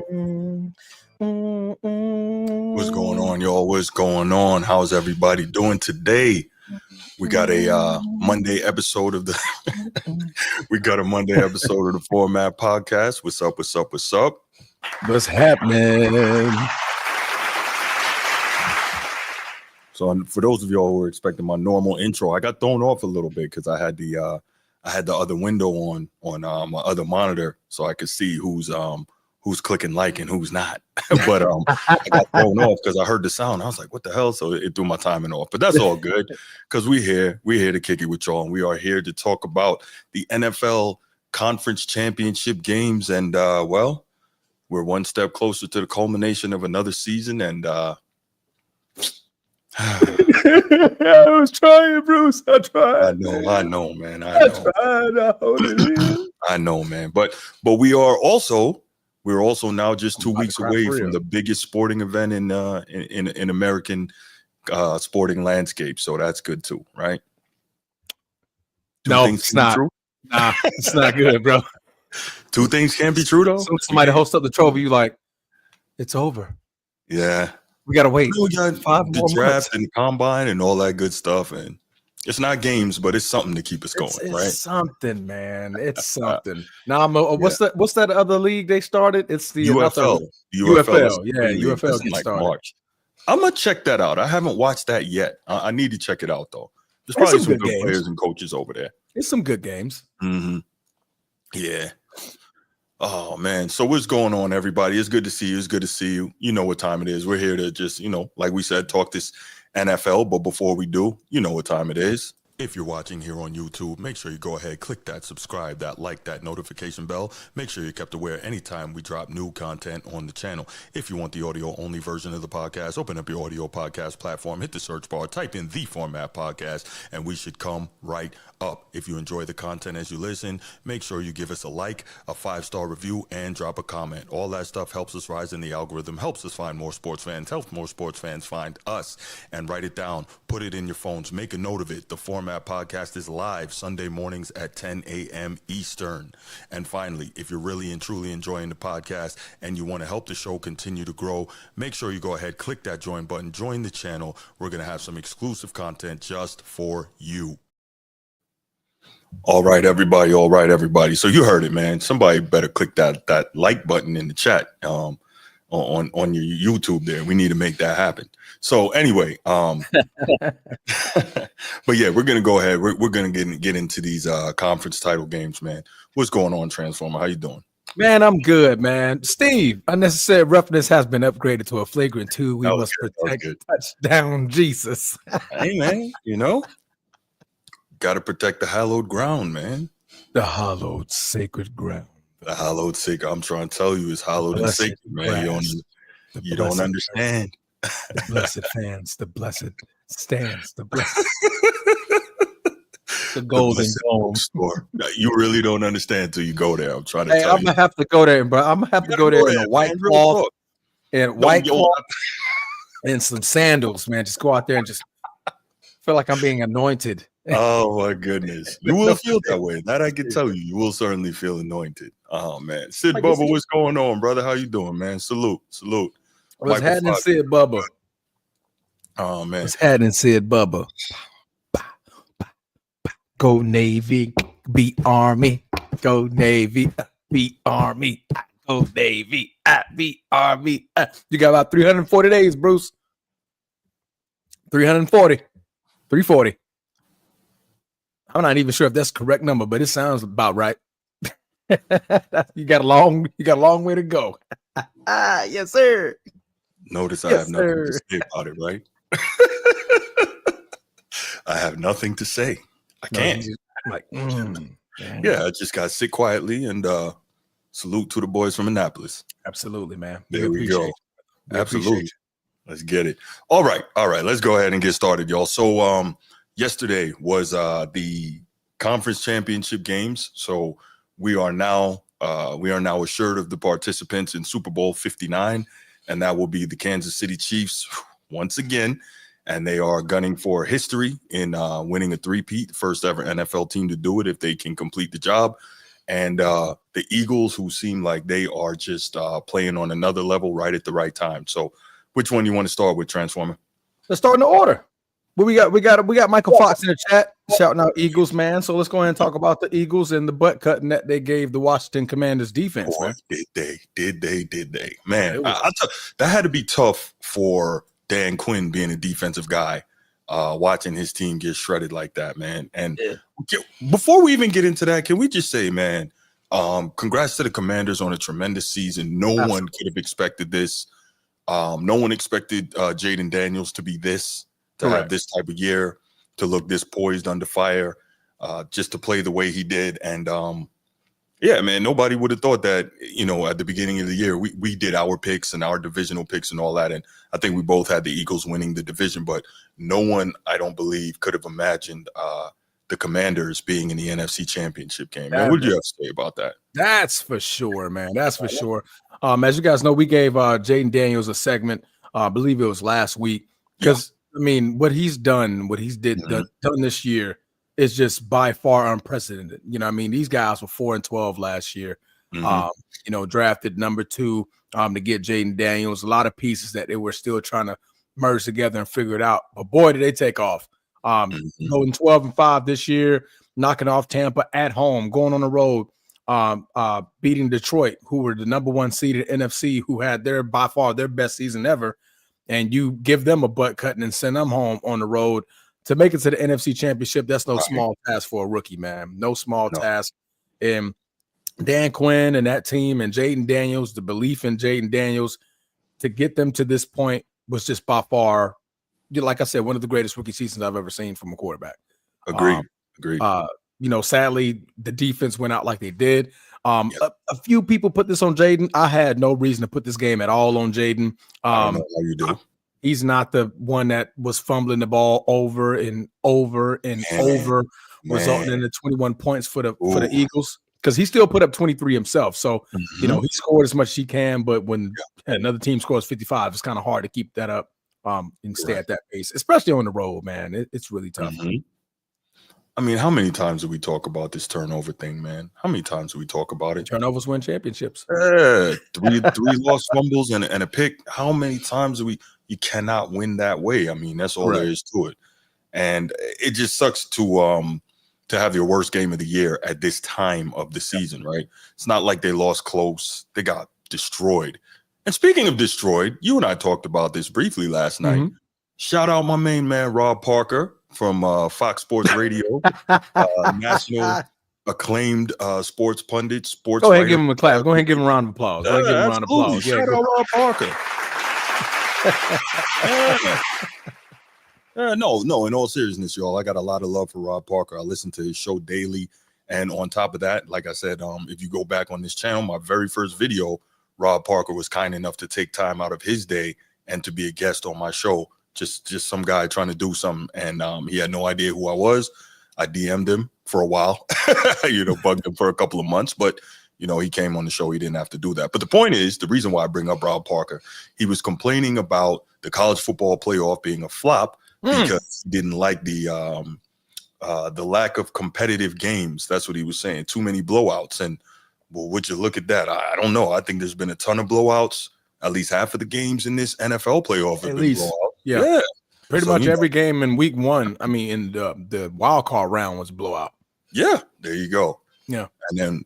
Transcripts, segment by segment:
What's going on, y'all? What's going on? How's everybody doing today? We got a Monday episode of the the Format Podcast. What's up? What's up? What's up? What's happening? So, for those of y'all who are expecting my normal intro, I got thrown off a little bit because I had the other window on my other monitor, so I could see who's clicking like and who's not. But I got thrown off because I heard the sound. I was like, what the hell? So it threw my timing off. But that's all good because we're here to kick it with y'all. And we are here to talk about the NFL Conference Championship games. And, well, we're one step closer to the culmination of another season. And I was trying, Bruce. I tried. I know, man. I know, man. But we're also now just 2 weeks away from the biggest sporting event in American sporting landscape. So that's good too, right? No, it's not. True? Nah, it's not good, bro. Two things can't be true though. Somebody hosts up the trophy, you like, it's over. Yeah. We gotta wait. We got the draft and the combine and all that good stuff. And it's not games, but it's something to keep us going, right? It's something, man. It's something. Now, what's that other league they started? It's the UFL. UFL. Yeah, UFL gets like started. March. I'm gonna check that out. I haven't watched that yet. I need to check it out though. There's probably some good players and coaches over there. It's some good games. Mm-hmm. Yeah. Oh man. So what's going on, everybody? It's good to see you. It's good to see you. You know what time it is. We're here to just, like we said, talk this NFL. But before we do, you know what time it is. If you're watching here on YouTube, make sure you go ahead, click that subscribe, that like, that notification bell. Make sure you're kept aware anytime we drop new content on the channel. If you want the audio-only version of the podcast, open up your audio podcast platform, hit the search bar, type in The Format Podcast, and we should come right up. If you enjoy the content as you listen, make sure you give us a like, a 5-star review, and drop a comment. All that stuff helps us rise in the algorithm, helps us find more sports fans, helps more sports fans find us. And write it down, put it in your phones, make a note of it. The Format Podcast is live Sunday mornings at 10 a.m. Eastern. And finally, if you're really and truly enjoying the podcast and you want to help the show continue to grow, make sure you go ahead, click that join button, join the channel. We're going to have some exclusive content just for you. All right, everybody. So you heard it, man. Somebody better click that like button in the chat on your YouTube there. We need to make that happen. So anyway, but yeah, we're gonna go ahead. We're gonna get into these conference title games, man. What's going on, Transformer? How you doing? Man, I'm good, man. Steve, unnecessary roughness has been upgraded to a flagrant 2. We must protect touchdown Jesus. Hey, man, got to protect the hallowed ground, man. The hallowed sacred ground. The hallowed sacred. I'm trying to tell you, it's hallowed and sacred, man. You don't understand. The blessed fans, the blessed stands, the blessed. The golden dome. You really don't understand till you go there. I'm trying to tell you. I'm gonna have to go there, bro. I'm gonna have to go there in a white cloth and some sandals, man. Just go out there and just feel like I'm being anointed. Oh my goodness. You will feel that way. That I can tell you. You will certainly feel anointed. Oh man. Sid Bubba, what's going on, brother? How you doing, man? Salute. What's happening, Sid Bubba? Oh man. What's happening, Sid Bubba? Go Navy, beat Army. Go Navy, beat Army. Go Navy, beat Army. You got about 340 days, Bruce. 340. I'm not even sure if that's the correct number, but it sounds about right. You got a long way to go. Yes, sir. Notice I have nothing to say about it, right? I have nothing to say. I can't. Yeah, I just got to sit quietly and salute to the boys from Annapolis. Absolutely, man. There we go. Absolutely. Let's get it. All right. Let's go ahead and get started, y'all. So yesterday was the conference championship games. So we are now assured of the participants in Super Bowl 59, and that will be the Kansas City Chiefs once again. And they are gunning for history in winning a three-peat, first ever NFL team to do it if they can complete the job. and the Eagles, who seem like they are just playing on another level right at the right time. So which one you want to start with, Transformer? Let's start in the order. But we got Michael Fox in the chat shouting out Eagles, man. So let's go ahead and talk about the Eagles and the butt cutting that they gave the Washington Commanders defense, Boy, man. did they? Man, Yeah, that had to be tough for Dan Quinn, being a defensive guy, watching his team get shredded like that, man. And before we even get into that, can we just say, man, congrats to the Commanders on a tremendous season. No one could have expected this. No one expected Jaden Daniels to be this, to have this type of year, to look this poised under fire, just to play the way he did. And yeah, man, nobody would have thought that, at the beginning of the year, we did our picks and our divisional picks and all that. And I think we both had the Eagles winning the division, but no one, I don't believe, could have imagined the Commanders being in the NFC Championship game. Man, what did you have to say about that? That's for sure, man. That's for sure. As you guys know, we gave Jaden Daniels a segment, I believe it was last week, because I mean, what he's done, done this year is just by far unprecedented. I mean, these guys were 4-12 last year. Drafted number 2 to get Jaden Daniels. A lot of pieces that they were still trying to merge together and figure it out. But boy, did they take off. Going 12-5 this year, knocking off Tampa at home, going on the road, beating Detroit, who were the number 1 seed in NFC, who had by far their best season ever. And you give them a butt cutting and send them home on the road to make it to the NFC Championship. That's no small task for a rookie, man. No small task. And Dan Quinn and that team and Jaden Daniels, the belief in Jaden Daniels to get them to this point was just by far, like I said, one of the greatest rookie seasons I've ever seen from a quarterback. Agreed. Sadly, the defense went out like they did. A few people put this on Jaden. I had no reason to put this game at all on Jaden. I don't know how you do. He's not the one that was fumbling the ball over and over and over, resulting in the 21 points for the Eagles, because he still put up 23 himself. So, he scored as much as he can, but when another team scores 55, it's kind of hard to keep that up and stay at that pace, especially on the road, man. It's really tough. I mean, how many times do we talk about this turnover thing, man? How many times do we talk about it? Turnovers win championships. Three lost fumbles and a pick. How many times you cannot win that way? I mean, that's all there is to it. And it just sucks to have your worst game of the year at this time of the season, right? It's not like they lost close. They got destroyed. And speaking of destroyed, you and I talked about this briefly last night. Shout out my main man, Rob Parker, from Fox Sports Radio, national acclaimed sports pundit, sports Go ahead writer. and give him a clap. Go ahead and give him a round of applause. Go ahead and give him a round of applause. Shout out Rob Parker. No, in all seriousness, y'all, I got a lot of love for Rob Parker. I listen to his show daily. And on top of that, like I said, if you go back on this channel, my very first video, Rob Parker was kind enough to take time out of his day and to be a guest on my show. Just some guy trying to do something, and he had no idea who I was. I DM'd him for a while, bugged him for a couple of months, but he came on the show. He didn't have to do that. But the point is, the reason why I bring up Rob Parker, he was complaining about the college football playoff being a flop because he didn't like the lack of competitive games. That's what he was saying. Too many blowouts. And well, would you look at that? I don't know. I think there's been a ton of blowouts. At least half of the games in this NFL playoff have been blowouts. Yeah. Pretty much every game in week 1. I mean, in the wild card round was a blowout. Yeah, there you go. Yeah. And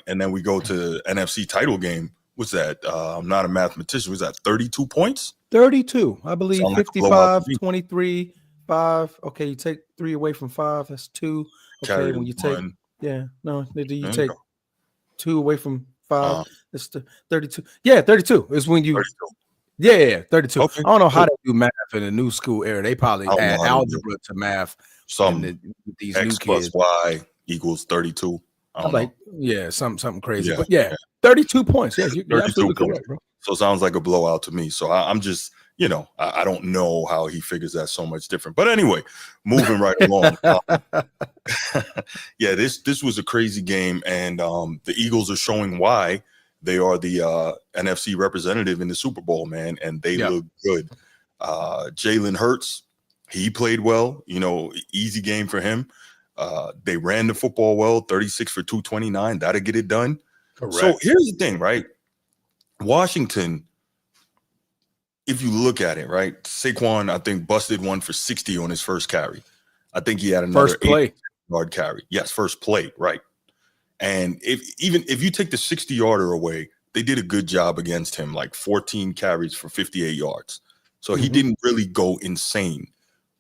then we go to NFC title game. What's that? I'm not a mathematician. Was that 32 points? 32, I believe. 55, 23, 5. Okay, you take 3 away from 5. That's 2. Okay, when you take you take 2 away from 5. It's 32. Yeah, 32 is when you 32. Yeah, 32. Okay, I don't know how they do math in the new school era. They probably add algebra to math. These X new kids. Plus Y equals 32. I'm like, something crazy. But 32 points. Yeah, you're absolutely correct, bro. So it sounds like a blowout to me. So I'm just, I don't know how he figures that so much different. But anyway, moving right along. This was a crazy game, and the Eagles are showing why they are the NFC representative in the Super Bowl, man, and they look good. Jalen Hurts, he played well. Easy game for him. They ran the football well, 36 for 229. That'll get it done. Correct. So here's the thing, right? Washington, if you look at it, right? Saquon, I think, busted one for 60 on his first carry. I think he had another first play 8-yard carry. Yes, first play, right. And if you take the 60-yarder away, they did a good job against him, like 14 carries for 58 yards. So he didn't really go insane.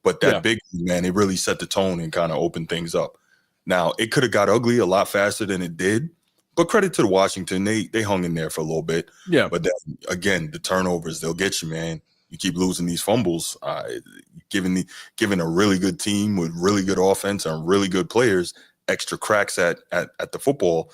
But that big man, it really set the tone and kind of opened things up. Now, it could have got ugly a lot faster than it did. But credit to the Washington, they hung in there for a little bit. Yeah. But then, again, the turnovers, they'll get you, man. You keep losing these fumbles. Given a really good team with really good offense and really good players, extra cracks at the football,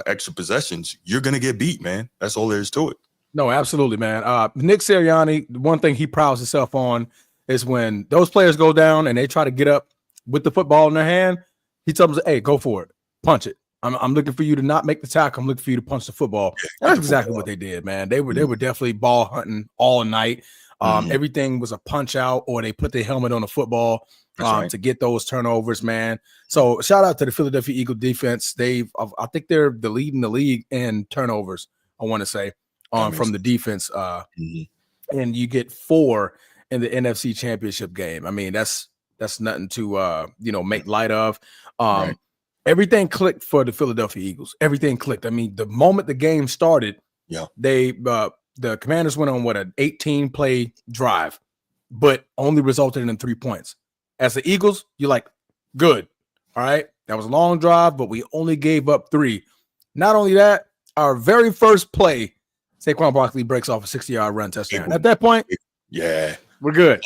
extra possessions, you're going to get beat, man. That's all there is to it. No, absolutely, man. Nick Sirianni, the one thing he prides himself on is when those players go down and they try to get up with the football in their hand, he tells them, hey, go for it. Punch it. I'm looking for you to not make the tackle. I'm looking for you to punch the football. And that's exactly what they did, man. They were definitely ball hunting all night. Everything was a punch out, or they put their helmet on the football to get those turnovers, man. So shout out to the Philadelphia Eagle defense. I think they're the lead in the league in turnovers, I want to say, from the defense. And you get 4 in the NFC Championship game. I mean, that's nothing to make light of. Everything clicked for the Philadelphia Eagles. Everything clicked. I mean, the moment the game started, the Commanders went on an 18-play drive, but only resulted in 3 points. As the Eagles, you're like, good. All right. That was a long drive, but we only gave up 3. Not only that, our very first play, Saquon Barkley breaks off a 60-yard run touchdown. At that point, we're good.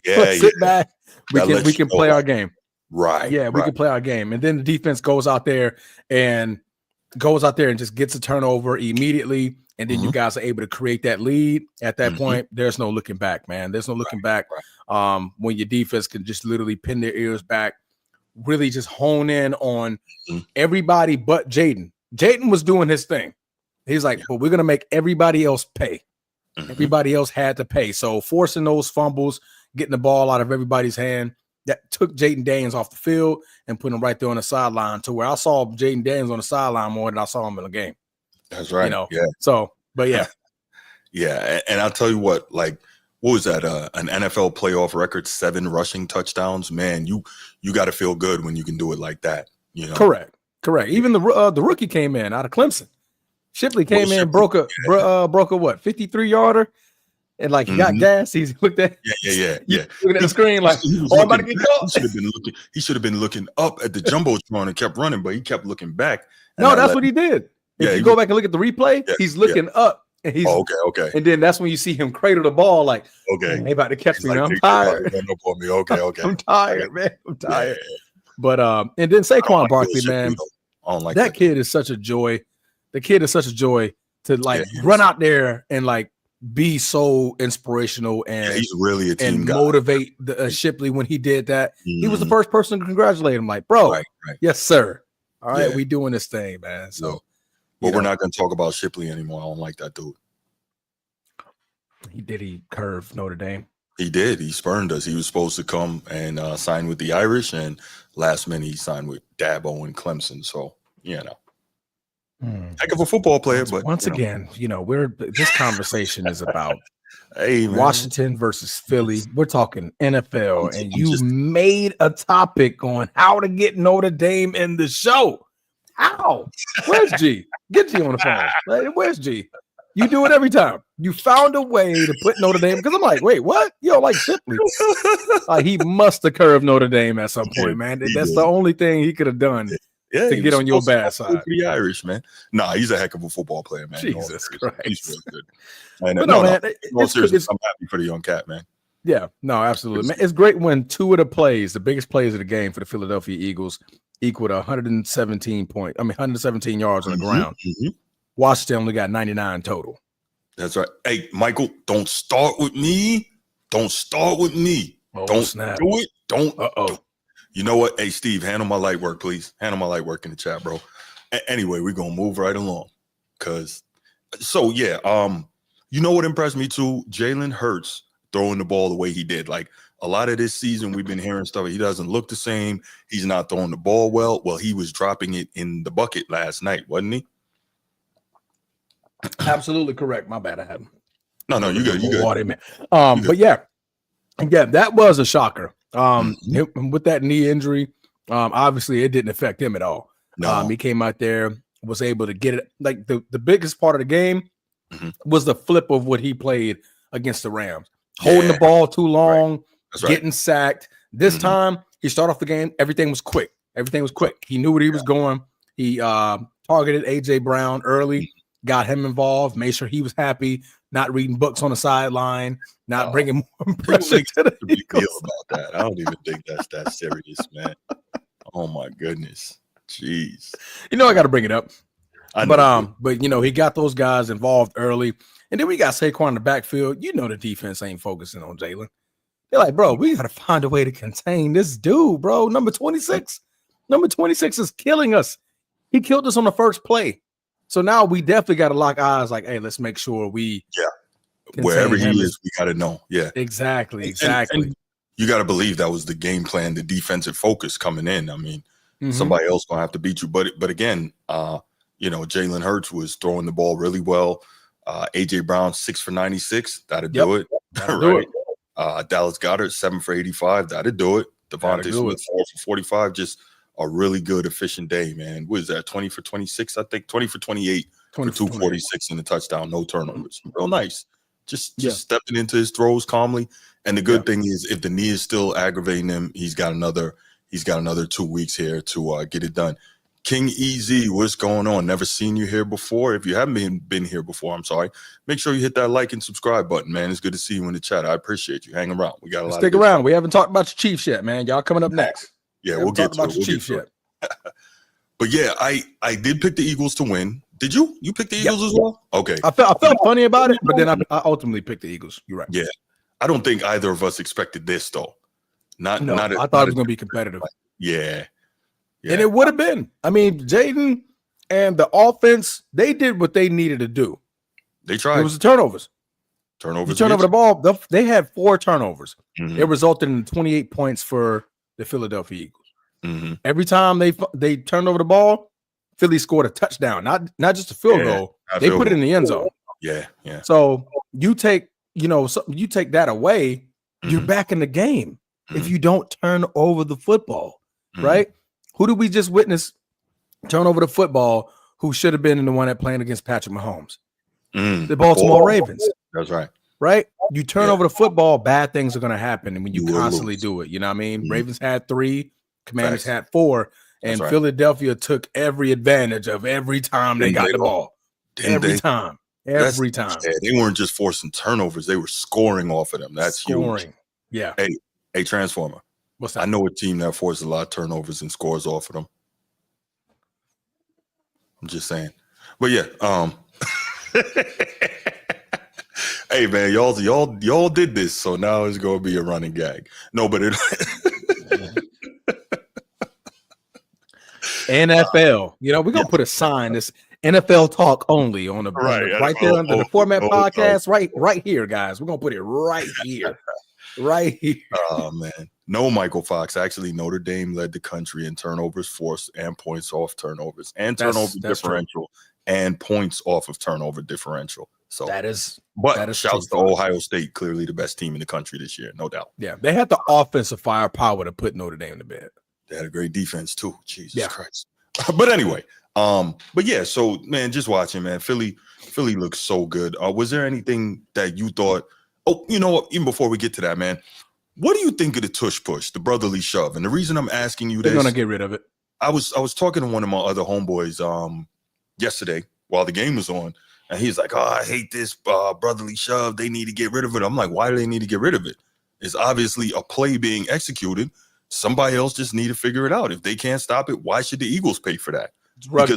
Sit back. We can play our game. Right. Yeah, we can play our game. And then the defense goes out there and just gets a turnover immediately. And then you guys are able to create that lead. At that point, there's no looking back, man. There's no looking back. When your defense can just literally pin their ears back, really just hone in on everybody but Jaden. Jaden was doing his thing. He's like, but we're going to make everybody else pay. Everybody else had to pay. So forcing those fumbles, getting the ball out of everybody's hand, that took Jaden Daniels off the field and put him right there on the sideline, to where I saw Jaden Daniels on the sideline more than I saw him in the game. That's right. Yeah. So, but yeah. And I'll tell you what, like, what was that? An NFL playoff record, 7 rushing touchdowns. Man, you got to feel good when you can do it like that. Correct. Even the rookie came in out of Clemson. Shipley came in, broke a what, 53-yarder. And like he got gas, he looked at looking at the screen like, I'm about to get caught. He should have been looking up at the jumbotron and kept running, but he kept looking back. No, that's what he did. If you go back and look at the replay, he's looking up, and he's okay. And then that's when you see him cradle the ball, like, they about to catch me. Like, I'm tired. Okay. I'm tired, man. I'm tired. But and then Saquon Barkley, man, I don't like that kid is such a joy. The kid is such a joy to run out there and like be so inspirational, and he's really a team and guy. Motivate Shipley when he did that. He was the first person to congratulate him, like, bro, yes, sir. All right, we doing this thing, man. So, but we're not going to talk about Shipley anymore. I don't like that dude. He curved Notre Dame. He did. He spurned us. He was supposed to come and sign with the Irish, and last minute he signed with Dabo and Clemson. So, heck of a football player. But once again, this conversation is about Washington versus Philly. We're talking NFL, and you made a topic on how to get Notre Dame in the show. How? Where's G? Get G on the phone. Like, where's G? You do it every time. You found a way to put Notre Dame, because I'm like, wait, what? You don't like Shipley? He must have curved Notre Dame at some point, man. That's the only thing he could have done. To get on your bad side. The Irish, man. Nah, he's a heck of a football player, man. Jesus Christ. He's really good. Man, it's I'm happy for the young cat, man. Yeah, no, absolutely. Man, it's great when 2 of the plays, the biggest plays of the game for the Philadelphia Eagles, equaled 117 yards on the ground. Washington only got 99 total. That's right. Hey, Michael, don't start with me. Don't do it. Don't. You know what? Hey, Steve, handle my light work, please. Handle my light work in the chat, bro. Anyway, we're going to move right along. You know what impressed me too? Jalen Hurts throwing the ball the way he did. Like a lot of this season, we've been hearing stuff. He doesn't look the same. He's not throwing the ball well. Well, he was dropping it in the bucket last night, wasn't he? Absolutely correct. My bad. I had no, you good. You good. Water, man. But yeah, that was a shocker. With that knee injury, obviously it didn't affect him at all. No. He came out there, was able to get it. Like the biggest part of the game was the flip of what he played against the Rams, holding the ball too long, getting sacked. This time he started off the game. Everything was quick. He knew where he was going. He targeted AJ Brown early, got him involved, made sure he was happy, not reading books on the sideline, not bringing more pressure to the big deal about that. I don't even think that's that serious, man. Oh my goodness. Jeez. I got to bring it up. But he got those guys involved early. And then we got Saquon in the backfield. The defense ain't focusing on Jalen. They're like, bro, we got to find a way to contain this dude, bro. Number 26. Number 26 is killing us. He killed us on the first play. So now we definitely got to lock eyes like, hey, let's make sure we wherever he is, we got to know. Yeah. Exactly. And you got to believe that was the game plan, the defensive focus coming in. I mean, somebody else going to have to beat you. But again, Jalen Hurts was throwing the ball really well. AJ Brown 6 for 96. That'll do it. Right. Dallas Goedert 7 for 85. That'll do it. Devontae Smith 4 for 45. Just a really good, efficient day, man. What is that? 20 for 26, I think. 20 for 28 for 246 and a touchdown. No turnovers. Real nice. Just stepping into his throws calmly. And the good thing is, if the knee is still aggravating him, he's got another 2 weeks here to get it done. King EZ, what's going on? Never seen you here before. If you haven't been here before, I'm sorry. Make sure you hit that like and subscribe button, man. It's good to see you in the chat. I appreciate you. Hang around. We got a lot. Stick around. We haven't talked about your Chiefs yet, man. Y'all coming up next. Yeah, we'll get to it. Your Chiefs yet. But yeah, I did pick the Eagles to win. Did you? You picked the Eagles as well? Okay. I felt funny about it, but then I ultimately picked the Eagles. You're right. Yeah. I don't think either of us expected this though. I thought it was going to be competitive. Yeah. And it would have been. I mean, Jaden and the offense, they did what they needed to do. They tried. It was the turnovers. You turn over the ball. They had 4 turnovers. It resulted in 28 points for the Philadelphia Eagles. Every time they turned over the ball, Philly scored a touchdown, not just a field goal. They put it in the end zone. Yeah. So you take that away, you're back in the game if you don't turn over the football, right? Who did we just witness turn over the football who should have been in the one that playing against Patrick Mahomes? The Baltimore Ravens. That's right. Right? You turn over the football, bad things are going to happen. And when you constantly do it, you know what I mean? Ravens had 3, Commanders had 4, and Philadelphia took every advantage of every time they got the ball. Every time. Yeah, they weren't just forcing turnovers. They were scoring off of them. That's huge. Yeah. Hey, Transformer. What's that? I know a team that forces a lot of turnovers and scores off of them. I'm just saying. But yeah, hey man, y'all did this, so now it's gonna be a running gag. No, but it NFL. We're gonna put a sign this NFL talk only on the right there under the Format Podcast. Right here, guys. We're gonna put it right here. Right here. Oh man. No, Michael Fox. Actually, Notre Dame led the country in turnovers forced and points off turnovers and turnover differential and points off of turnover differential. So that is shouts to Ohio State, clearly the best team in the country this year, no doubt. Yeah, they had the offensive firepower to put Notre Dame to bed. They had a great defense too. Jesus Christ. But anyway, but yeah, so man, just watching, man, Philly looks so good. Was there anything that you thought? Oh, you know what? Even before we get to that, man, what do you think of the tush push, the brotherly shove? And the reason I'm asking you this, they're gonna get rid of it. I was talking to one of my other homeboys yesterday while the game was on, and he's like, "Oh, I hate this brotherly shove. They need to get rid of it." I'm like, "Why do they need to get rid of it? It's obviously a play being executed. Somebody else just need to figure it out. If they can't stop it, why should the Eagles pay for that? Because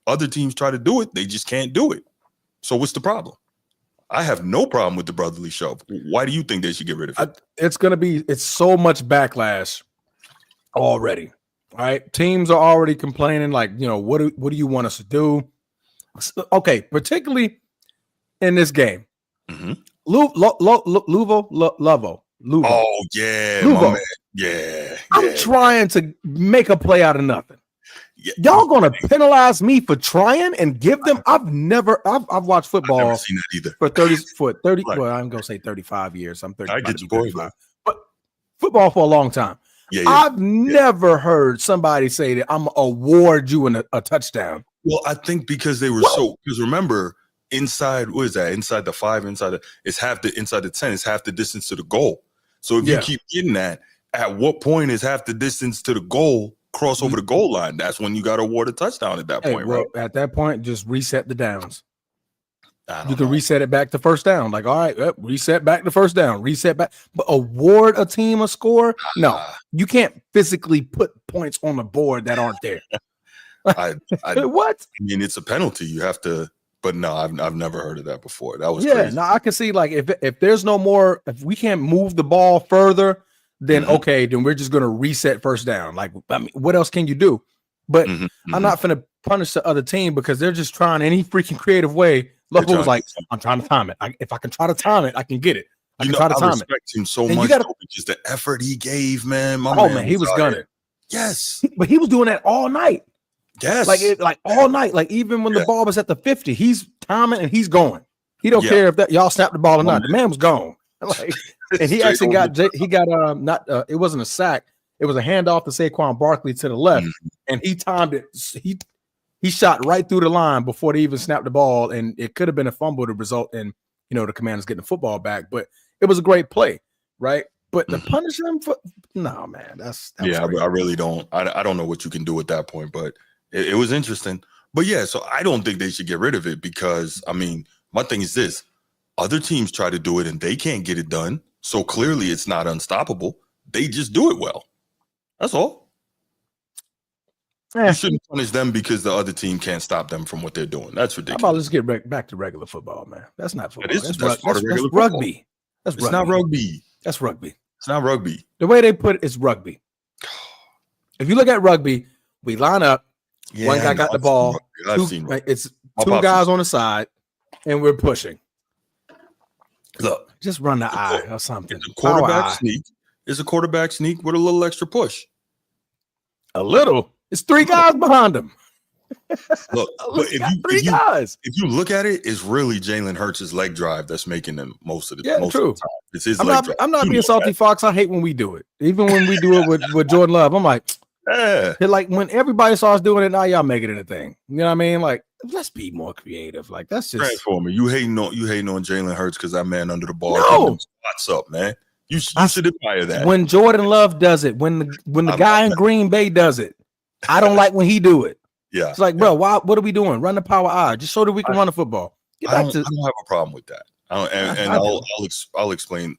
other teams try to do it, they just can't do it. So what's the problem? I have no problem with the brotherly shove. Why do you think they should get rid of it? It's so much backlash already. All right. Teams are already complaining, like, what do you want us to do? Okay, particularly in this game. Luvo. Oh yeah, Luvo. my man. Yeah. I'm trying to make a play out of nothing. Yeah. Y'all gonna penalize me for trying and give them? I've watched football. I've never seen that either. For 30. Right. Well, I'm gonna say 35 years. I'm 30. I get your point, though. But football for a long time. Yeah. I've never heard somebody say that I'm gonna award you a touchdown. Well, I think because they were because remember, inside, what is that? Inside the 5, inside the 10 is half the distance to the goal. So if you keep getting that, at what point is half the distance to the goal cross over the goal line? That's when you got to award a touchdown at that point, right? At that point, just reset the downs. You can reset it back to first down. Like, all right, reset back to first down, reset back. But award a team a score? No, you can't physically put points on the board that aren't there. What? I mean, it's a penalty. You have to. But no, I've never heard of that before. That was crazy. No, I can see like if there's no more, if we can't move the ball further, then okay, then we're just gonna reset first down. Like, I mean, what else can you do? But I'm not gonna punish the other team because they're just trying any freaking creative way. Loco was like, I'm trying to time it. If I can try to time it, I can get it. I can try to time it. I respect him so much because the effort he gave, man. Man, he was gunning. Yes, but he was doing that all night. Yes, like all night. Like even when the ball was at the 50, he's timing and he's going. He don't care if that y'all snapped the ball or not. The man was gone. Like, and he actually it wasn't a sack. It was a handoff to Saquon Barkley to the left, and he timed it. He shot right through the line before they even snapped the ball, and it could have been a fumble to result in the Commanders getting the football back. But it was a great play, right? But to punish them for man, that's I really don't. I don't know what you can do at that point, but it was interesting. But yeah, so I don't think they should get rid of it because I mean, my thing is this: other teams try to do it and they can't get it done. So clearly, it's not unstoppable. They just do it well. That's all. You shouldn't punish them because the other team can't stop them from what they're doing. That's ridiculous. How about let's get back to regular football, man? That's not football. That's regular rugby. It's not rugby. That's rugby. It's not rugby. The way they put it is rugby. If you look at rugby, we line up. One guy got the ball. It's two guys on the side, and we're pushing. Look, just run the eye or something. It's a quarterback sneak. It's a quarterback sneak with a little extra push. A little. It's three guys behind him. Look, but if you look at it, it's really Jalen Hurts' leg drive that's making them most of the time. It's his leg drive. I'm not being salty, Fox. I hate when we do it. Even when we do it with Jordan Love, I'm like, like when everybody starts doing it, now y'all make it in a thing. You know what I mean? Like, let's be more creative. Like, that's just Transformer. You hating on Jalen Hurts because that man under the ball. No, what's up, man? You should admire that. When Jordan Love does it, when the guy in Green Bay does it, I don't like when he do it. Yeah, it's like, bro, what are we doing? Run the power eye, just so that we can run the football. I don't have a problem with that. I'll explain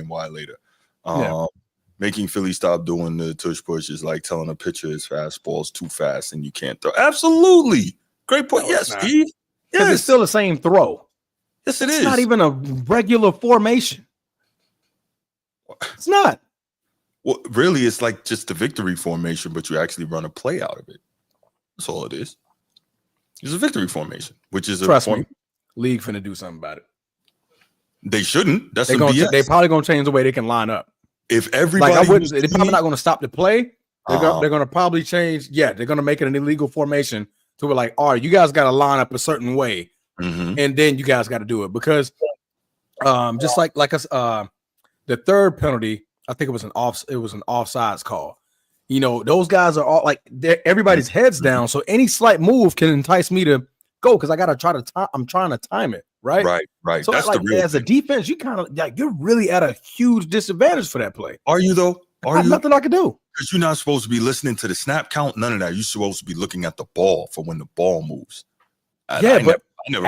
why later. Making Philly stop doing the tush push is like telling a pitcher his fastball's too fast and you can't throw. Absolutely, great point. Yes, Steve. Yes, it's still the same throw. Yes, it is. It's not even a regular formation. It's not. Well, really, it's like just the victory formation, but you actually run a play out of it. That's all it is. It's a victory formation, which is trust me, league finna do something about it. They shouldn't. That's they probably gonna change the way they can line up. If everybody, they're probably not gonna stop the play. They're gonna probably change. Yeah, they're gonna make it an illegal formation to where like, all right, you guys got to line up a certain way, and then you guys got to do it because, just like us, the third penalty, I think it was an offsides call. You know, those guys are all like everybody's heads down, so any slight move can entice me to go because I gotta try to. I'm trying to time it, right? Right. So that's like, as a defense, you kind of like you're really at a huge disadvantage for that play. Are you though? Nothing I can do because you're not supposed to be listening to the snap count. None of that. You're supposed to be looking at the ball for when the ball moves. I never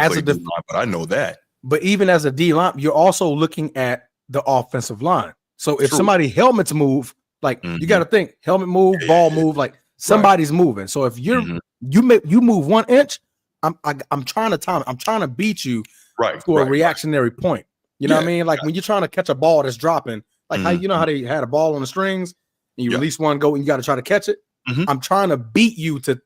played D-line, but I know that. But even as a D-line, you're also looking at the offensive line. So if somebody helmets move. Like you got to think helmet move, ball move, like somebody's moving. So if you move 1 inch, I'm trying to time it. I'm trying to beat you to a reactionary point. You know what I mean? Like when you're trying to catch a ball that's dropping, like how you know how they had a ball on the strings and you release one go and you got to try to catch it. I'm trying to beat you to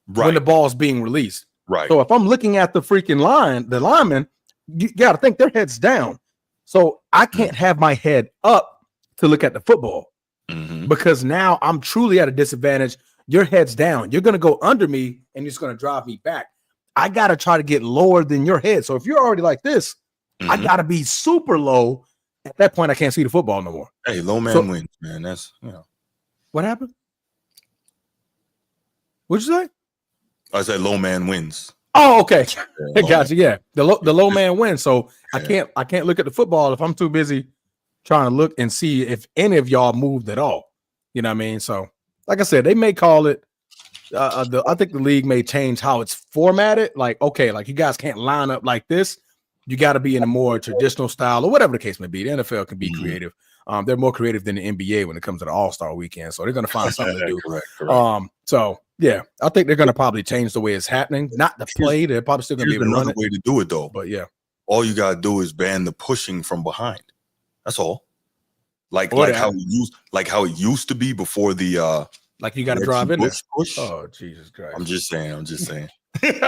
when the ball's being released. Right. So if I'm looking at the freaking line, the lineman, you got to think their head's down. So I can't have my head up to look at the football Mm-hmm. because now I'm truly at a disadvantage. Your head's down. You're going to go under me and you're just going to drive me back. I got to try to get lower than your head. So if you're already like this, I got to be super low. At that point, I can't see the football no more. Hey, low man wins, man. That's, What happened? What'd you say? I said low man wins. Oh, okay. Yeah, Gotcha. Yeah. The low man wins. So I can't look at the football if I'm too busy trying to look and see if any of y'all moved at all. You know what I mean? So, like I said, they may call it. I think the league may change how it's formatted. Like, okay, like you guys can't line up like this. You got to be in a more traditional style or whatever the case may be. The NFL can be creative. They're more creative than the NBA when it comes to the All-Star weekend. So they're going to find something to do. Correct. So yeah, I think they're going to probably change the way it's happening. Not the play. They're probably still going to be able to run it. Way to do it though. But yeah, all you got to do is ban the pushing from behind. That's all. Like how it used to be before the like you got to drive in there. Push. Oh, Jesus Christ. I'm just saying. Hey,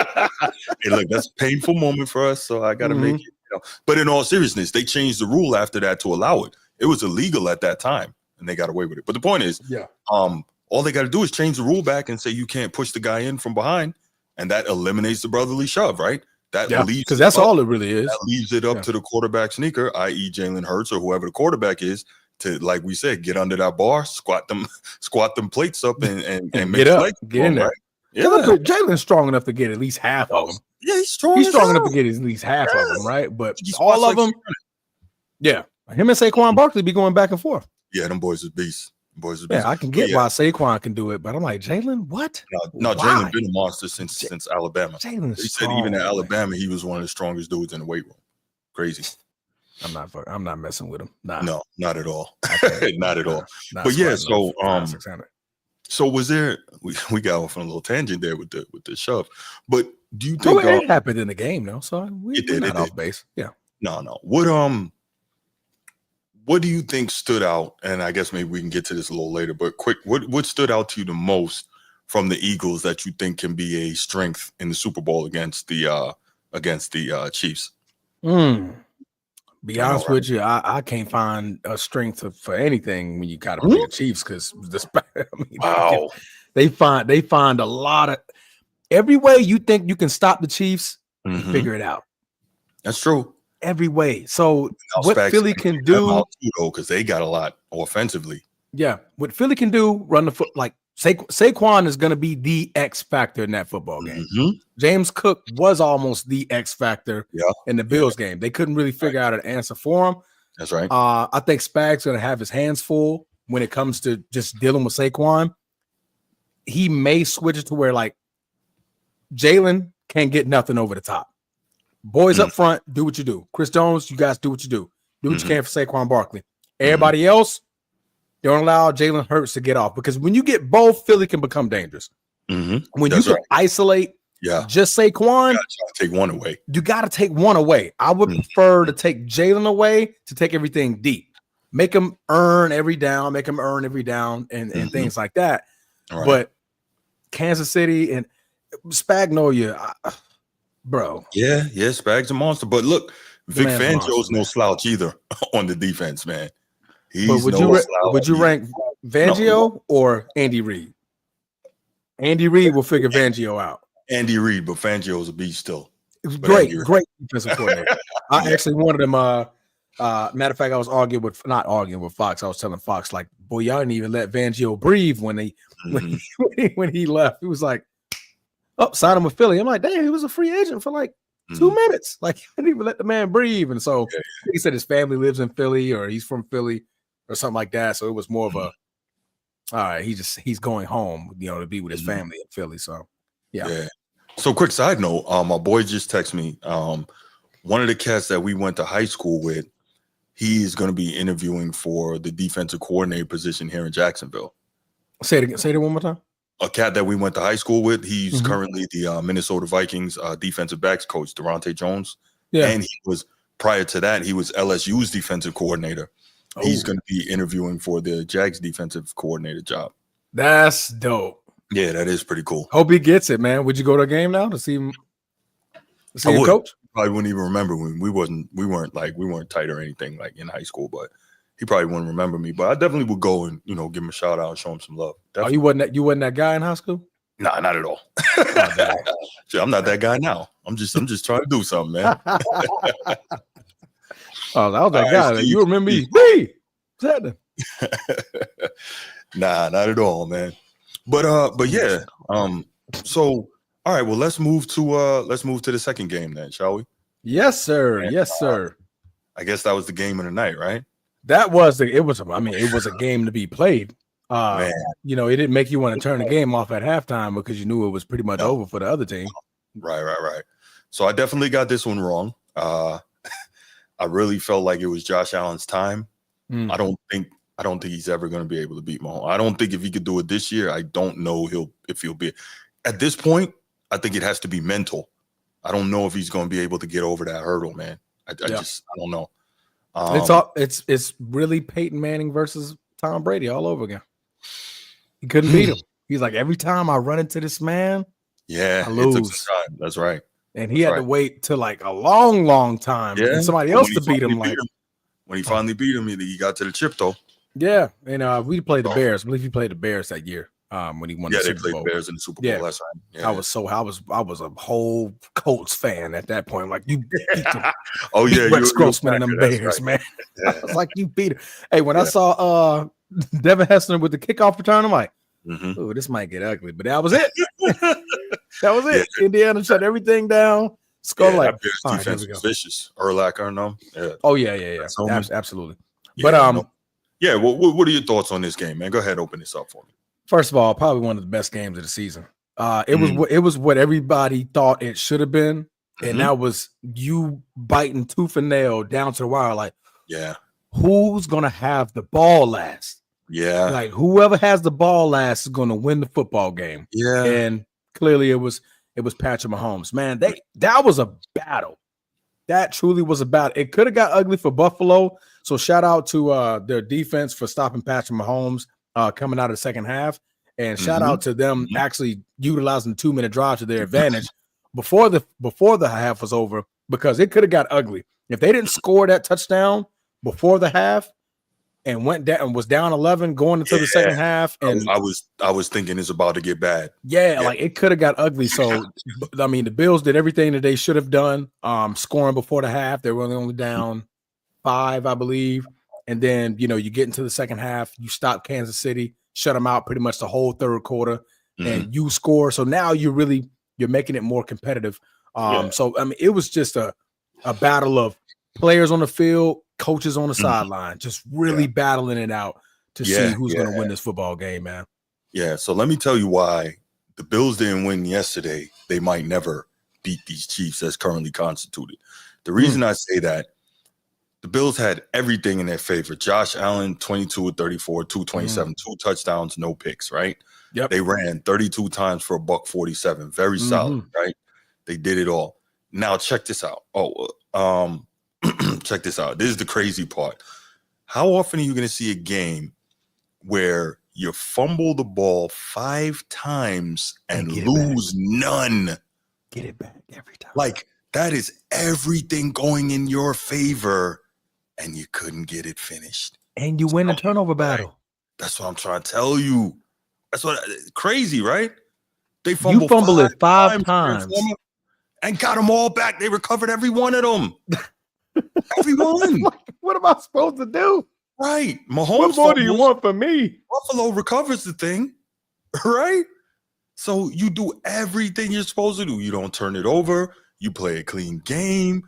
look, that's a painful moment for us, so I got to make it. But in all seriousness, they changed the rule after that to allow it. It was illegal at that time, and they got away with it. But the point is, all they got to do is change the rule back and say you can't push the guy in from behind, and that eliminates the brotherly shove, right? That leaves because that's all it really is. That leaves it up to the quarterback sneaker, i.e., Jalen Hurts or whoever the quarterback is, to, like we said, get under that bar, squat them plates up, and get up, get in there. Right? Yeah, Jalen's strong enough to get at least half of them. Yeah, he's strong. He's strong enough to get at least half of them, right? But all of them, him and Saquon Barkley be going back and forth. Yeah, them boys is beasts. Yeah, I can get why Saquon can do it, but I'm like, Jalen, what? No, Jalen been a monster since Alabama. Jalen's he said even at Alabama, he was one of the strongest dudes in the weight room. Crazy. I'm not messing with him. Nah. No, not at all. Not at all. But yeah, so was there? We got off on a little tangent there with the shove. But do you think it happened in the game though? So we're not off base. Yeah. No. What do you think stood out? And I guess maybe we can get to this a little later. But quick, what stood out to you the most from the Eagles that you think can be a strength in the Super Bowl against the Chiefs? Be honest with you, I can't find a strength for anything when you gotta play the Chiefs because they find a lot of every way you think you can stop the Chiefs, you figure it out. That's true. Every way. So what Philly can do, because they got a lot offensively. Yeah, what Philly can do, run the foot like Saquon is going to be the X factor in that football game. James Cook was almost the X factor in the Bills game. They couldn't really figure out an answer for him. That's right. I think Spag's going to have his hands full when it comes to just dealing with Saquon. He may switch it to where like Jalen can't get nothing over the top. Boys up front, do what you do. Chris Jones, you guys do what you do. Do what you can for Saquon Barkley. Everybody else, don't allow Jalen Hurts to get off because when you get both, Philly can become dangerous. When you can isolate just Saquon, take one away. You got to take one away. I would prefer to take Jalen away to take everything deep. Make him earn every down, and things like that. Right. But Kansas City and Spagnolia, bro. Yeah, Spag's a monster. But look, Vic Fangio's no slouch either on the defense, man. Would you rank Fangio or Andy Reid? Andy Reid will figure Fangio out. Andy Reid, but Fangio's a beast still. Great defensive coordinator. I actually wanted him. Matter of fact, I was not arguing with Fox. I was telling Fox, like, boy, y'all didn't even let Fangio breathe when he left. He was like, sign him with Philly. I'm like, damn, he was a free agent for like 2 minutes. Like, I didn't even let the man breathe. And so he said his family lives in Philly or he's from Philly or something like that. So it was more of all right, he's going home, to be with his family in Philly. So yeah. So quick side note, my boy just texted me. One of the cats that we went to high school with, he is going to be interviewing for the defensive coordinator position here in Jacksonville. Say it again. Say it one more time. A cat that we went to high school with, he's currently the Minnesota Vikings defensive backs coach, Durante Jones. Yeah. And prior to that, he was LSU's defensive coordinator. Oh. He's going to be interviewing for the Jags defensive coordinator job. That's dope. Yeah, that is pretty cool. Hope he gets it, man. Would you go to a game now to see him coach? probably wouldn't even remember when we weren't tight or anything like in high school, but he probably wouldn't remember me. But I definitely would go and give him a shout out and show him some love. Definitely. Oh, you wasn't that guy in high school? Nah, not at all. Oh, Shit, I'm not that guy now. I'm just trying to do something, man. Oh, I was that guy. Steve, You remember me? Me. What's happening? Nah, not at all, man. But yeah. So all right, well, let's move to the second game then, shall we? Yes, sir. And, yes, sir. I guess that was the game of the night, right? It was a game to be played. Man. It didn't make you want to turn the game off at halftime because you knew it was pretty much over for the other team. Right. So I definitely got this one wrong. I really felt like it was Josh Allen's time. I don't think he's ever going to be able to beat Mahomes. I don't think if he could do it this year, I don't know if he'll be. At this point, I think it has to be mental. I don't know if he's going to be able to get over that hurdle, man. I don't know. It's really Peyton Manning versus Tom Brady all over again. He couldn't beat him. He's like, every time I run into this man, I lose. It took some time. That's right. And he had to wait till like a long, long time for somebody else to beat him. When he finally beat him, he got to the chip though. Yeah, and we played the Bears. I believe he played the Bears that year when he won the Super Bowl. Yeah, they played the Bears in the Super Bowl. That's right. Yeah. I was a whole Colts fan at that point. Like, you beat them. Oh yeah, Rex Grossman and them Bears, man. Yeah. I was like, you beat him. Hey, when I saw Devin Hester with the kickoff return, I'm like, oh, this might get ugly, but that was it. That was it. Yeah. Indiana shut everything down. Score like defense was vicious. Urlacher, no. Yeah. Oh yeah. Absolutely. Yeah, but yeah. What are your thoughts on this game, man? Go ahead, open this up for me. First of all, probably one of the best games of the season. It was what everybody thought it should have been, and that was you biting tooth and nail down to the wire. Like, who's gonna have the ball last? Yeah, like whoever has the ball last is gonna win the football game. Yeah, and clearly it was Patrick Mahomes. Man, that was a battle. That truly was a battle. It could have got ugly for Buffalo. So shout out to their defense for stopping Patrick Mahomes coming out of the second half. And shout out to them actually utilizing the 2-minute drive to their advantage before the half was over, because it could have got ugly. If they didn't score that touchdown before the half and went down and was down 11 going into the second half, and I was thinking it's about to get bad. Yeah, like it could have got ugly. So I mean, the Bills did everything that they should have done, scoring before the half. They were only down 5, I believe. And then, you get into the second half, you stop Kansas City, shut them out pretty much the whole third quarter, and you score. So now you're making it more competitive. So I mean, it was just a battle of players on the field, coaches on the sideline, just really battling it out to see who's going to win this football game, man. Yeah. So let me tell you why the Bills didn't win yesterday. They might never beat these Chiefs as currently constituted. The reason I say that, the Bills had everything in their favor. Josh Allen, 22 of 34, 227, 2 touchdowns, no picks, right? Yep. They ran 32 times for $147. Very solid, right? They did it all. Now check this out. Check this out. This is the crazy part. How often are you going to see a game where you fumble the ball 5 times and lose none? Get it back every time. Like, that is everything going in your favor, and you couldn't get it finished. And you win the turnover battle. That's what I'm trying to tell you. That's crazy, right? They fumbled it 5 times and got them all back. They recovered every one of them. Everyone. What am I supposed to do? Right. Mahomes. What more do you want from me? Buffalo recovers the thing, right? So you do everything you're supposed to do. You don't turn it over. You play a clean game.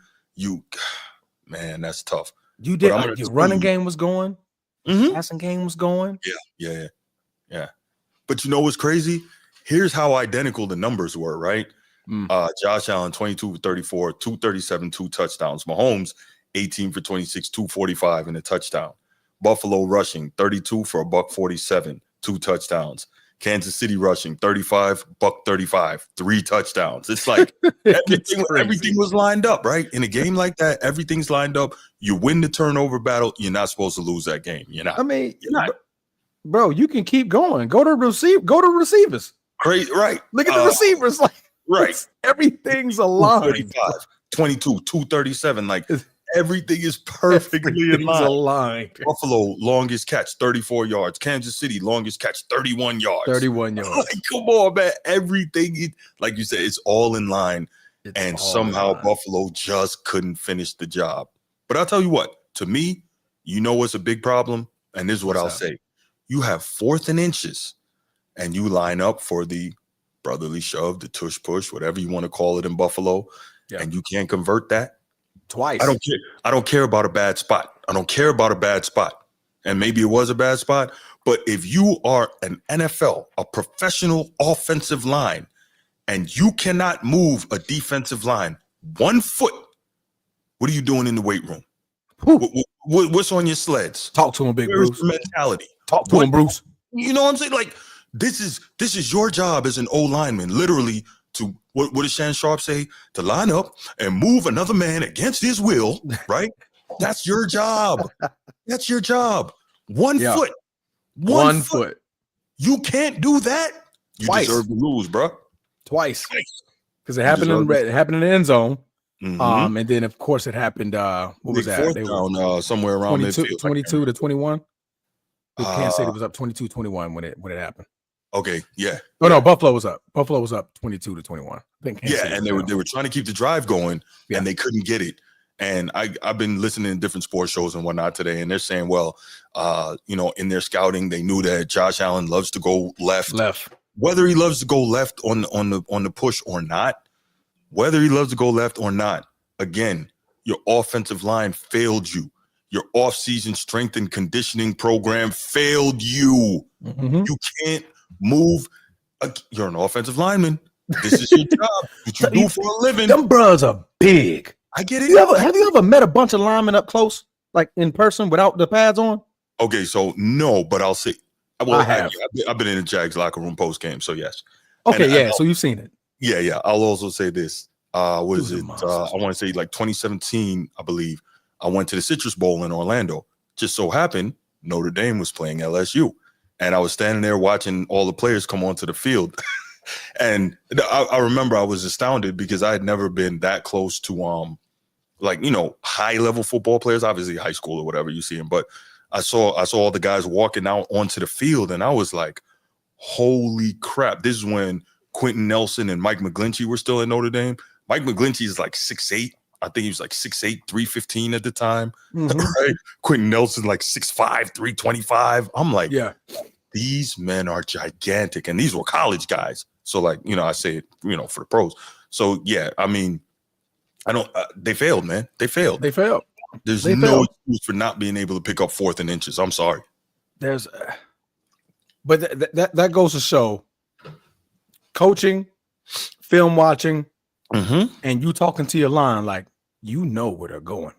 Man, that's tough. You did. Your running game was going. Passing game was going. Yeah. But you know what's crazy? Here's how identical the numbers were, right? Josh Allen, 22 for 34, 237, 2 touchdowns. Mahomes, 18 for 26, 245 and a touchdown. Buffalo rushing, 32 for $147, 2 touchdowns. Kansas City rushing, 35, $135, 3 touchdowns. It's like everything was lined up, right? In a game like that, everything's lined up. You win the turnover battle. You're not supposed to lose that game. You're not. I mean, you're not. Bro, you can keep going. Go to receivers. Right. Look at the receivers. Like, right. Everything's aligned. 22, 237. Like everything is perfectly in line. aligned. Buffalo, longest catch, 34 yards. Kansas City, longest catch, 31 yards. 31 yards. Like, come on, man. Everything, like you said, it's all in line. And somehow Buffalo just couldn't finish the job. But I'll tell you what, to me, you know what's a big problem? And this is what I'll say. You have 4th and inches, and you line up for the brotherly shove, the tush push, whatever you want to call it in Buffalo, and you can't convert that. Twice. I don't care about a bad spot. I don't care about a bad spot. And maybe it was a bad spot. But if you are an NFL, a professional offensive line, and you cannot move a defensive line 1 foot, what are you doing in the weight room? What's on your sleds? Talk to him, Big Where's Bruce. the mentality? Talk to him, Bruce. You know what I'm saying? Like, this is your job as an O lineman, literally, to what does Shan Sharp say? To line up and move another man against his will, right? That's your job. That's your job. 1 foot. One foot. You can't do that. You deserve to lose, bro. Twice. Because it happened in the end zone. And then of course it happened. What was that? They were somewhere around 22 to 21. Kansas City was up 22-21 when it happened. Okay, yeah. Oh no, Buffalo was up. Buffalo was up 22 to 21. I think. And they were trying to keep the drive going, and they couldn't get it. And I've been listening to different sports shows and whatnot today, and they're saying, well, in their scouting, they knew that Josh Allen loves to go left. Whether he loves to go left on the push or not, again, your offensive line failed you. Your off-season strength and conditioning program failed you. You can't move. You're an offensive lineman. This is your job. What you do for a living. Them bros are big. I get it. Have you ever met a bunch of linemen up close, like in person without the pads on? Okay, so no, but I'll see. Well, I have. I've been in the Jags locker room post game, so yes. Okay, so you've seen it. Yeah. I'll also say this. I want to say like 2017, I believe. I went to the Citrus Bowl in Orlando. Just so happened Notre Dame was playing LSU, and I was standing there watching all the players come onto the field. And I remember I was astounded because I had never been that close to high level football players, obviously high school or whatever you see them. But I saw all the guys walking out onto the field, and I was like, holy crap. This is when Quentin Nelson and Mike McGlinchey were still at Notre Dame. Mike McGlinchey is like 6'8". I think he was like 6'8", 315 at the time. Right? Quentin Nelson like 6'5", 325. I'm like, these men are gigantic. And these were college guys. So I say it, for the pros. So yeah, I mean, they failed, man. They failed. There's no excuse for not being able to pick up 4th and inches. I'm sorry. But that goes to show coaching, film watching, and you talking to your line like you know where they're going.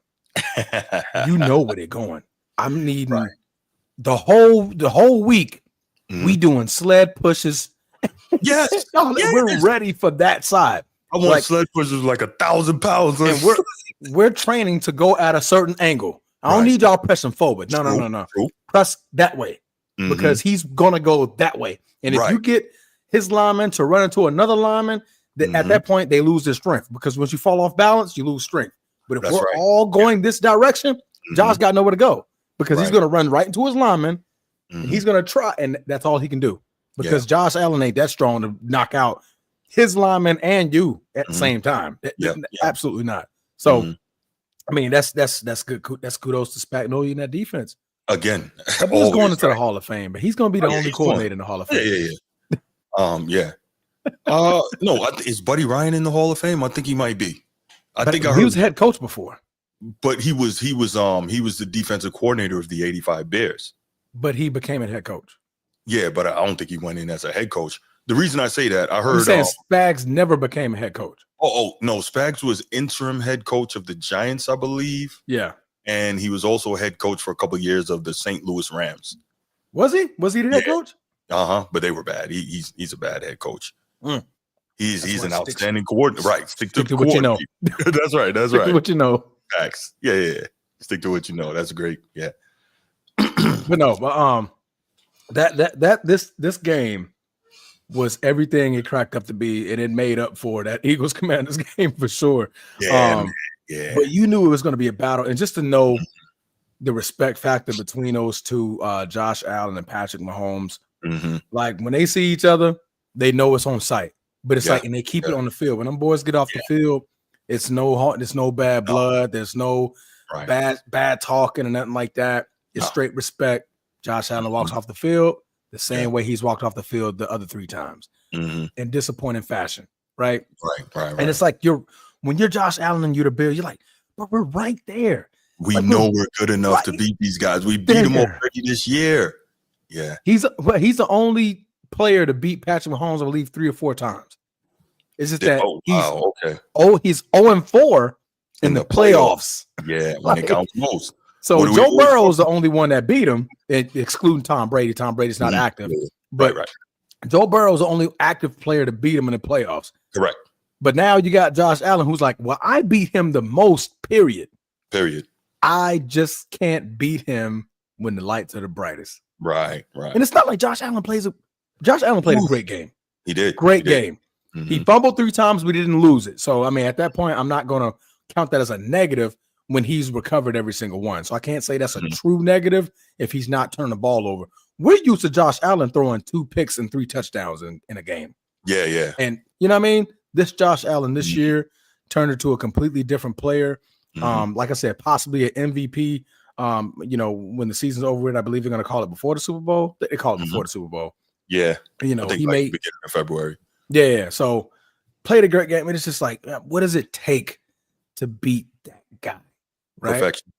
You know where they're going. I'm needing the whole week. We doing sled pushes. Yes, we're ready for that side. I want sled pushes like 1,000 pounds. And we're training to go at a certain angle. I don't need y'all pressing forward. No. True. Press that way because he's gonna go that way. And if you get his lineman to run into another lineman, at that point they lose their strength because once you fall off balance, you lose strength. But if we're all going this direction, Josh got nowhere to go because he's gonna run right into his lineman. And he's gonna try, and that's all he can do because Josh Allen ain't that strong to knock out his lineman and you at the same time. Absolutely not. So, I mean, that's good. That's kudos to Spagnuolo in that defense. Again, he's going into the Hall of Fame, but he's going to be the only coordinator in the Hall of Fame. No, is Buddy Ryan in the Hall of Fame? I think he might be. He was head coach before, but he was the defensive coordinator of the '85 Bears. But he became a head coach. Yeah, but I don't think he went in as a head coach. The reason I say that, I heard saying Spags never became a head coach. Oh no, Spags was interim head coach of the Giants, I believe. Yeah, and he was also head coach for a couple of years of the St. Louis Rams. Was he? Was he the head coach? But they were bad. He's a bad head coach. He's an outstanding coordinator. Right, stick to what you know. That's right. Stick to what you know. Facts. Yeah. Stick to what you know. That's great. Yeah. But this game was everything it cracked up to be, and it made up for that Eagles Commanders game for sure. Yeah, man. Yeah. But you knew it was going to be a battle, and just to know the respect factor between those two, Josh Allen and Patrick Mahomes, like when they see each other, they know it's on site. But it's like, and they keep it on the field. When them boys get off the field, it's no bad blood. There's no bad talking and nothing like that. It's straight respect. Josh Allen walks off the field the same way he's walked off the field the other 3 times in disappointing fashion, right? Right. And it's like when you're Josh Allen and you're the Bills, you're like, but we're right there. We know we're good enough to beat these guys. We beat them already this year. Yeah, he's the only player to beat Patrick Mahomes, I believe, 3 or 4 times. It's just that he's 0-4 in the playoffs. Yeah, when it counts most. So Joe Burrow is the only one that beat him, excluding Tom Brady. Tom Brady's not active, but Joe Burrow is the only active player to beat him in the playoffs. Correct. But now you got Josh Allen, who's like, well, I beat him the most. Period. I just can't beat him when the lights are the brightest. Right. And it's not like Josh Allen played a great game. He did. Great game. He fumbled 3 times, but he didn't lose it. So, I mean, at that point, I'm not going to count that as a negative when he's recovered every single one. So I can't say that's a true negative if he's not turned the ball over. We're used to Josh Allen throwing 2 picks and 3 touchdowns in a game. Yeah. And you know what I mean? This Josh Allen this year turned into a completely different player. Like I said, possibly an MVP. When the season's over with, I believe they're going to call it before the Super Bowl. They call it before the Super Bowl. Yeah. He made beginning of February. Yeah. So played a great game. And it's just like, what does it take to beat that guy? Right. Perfection.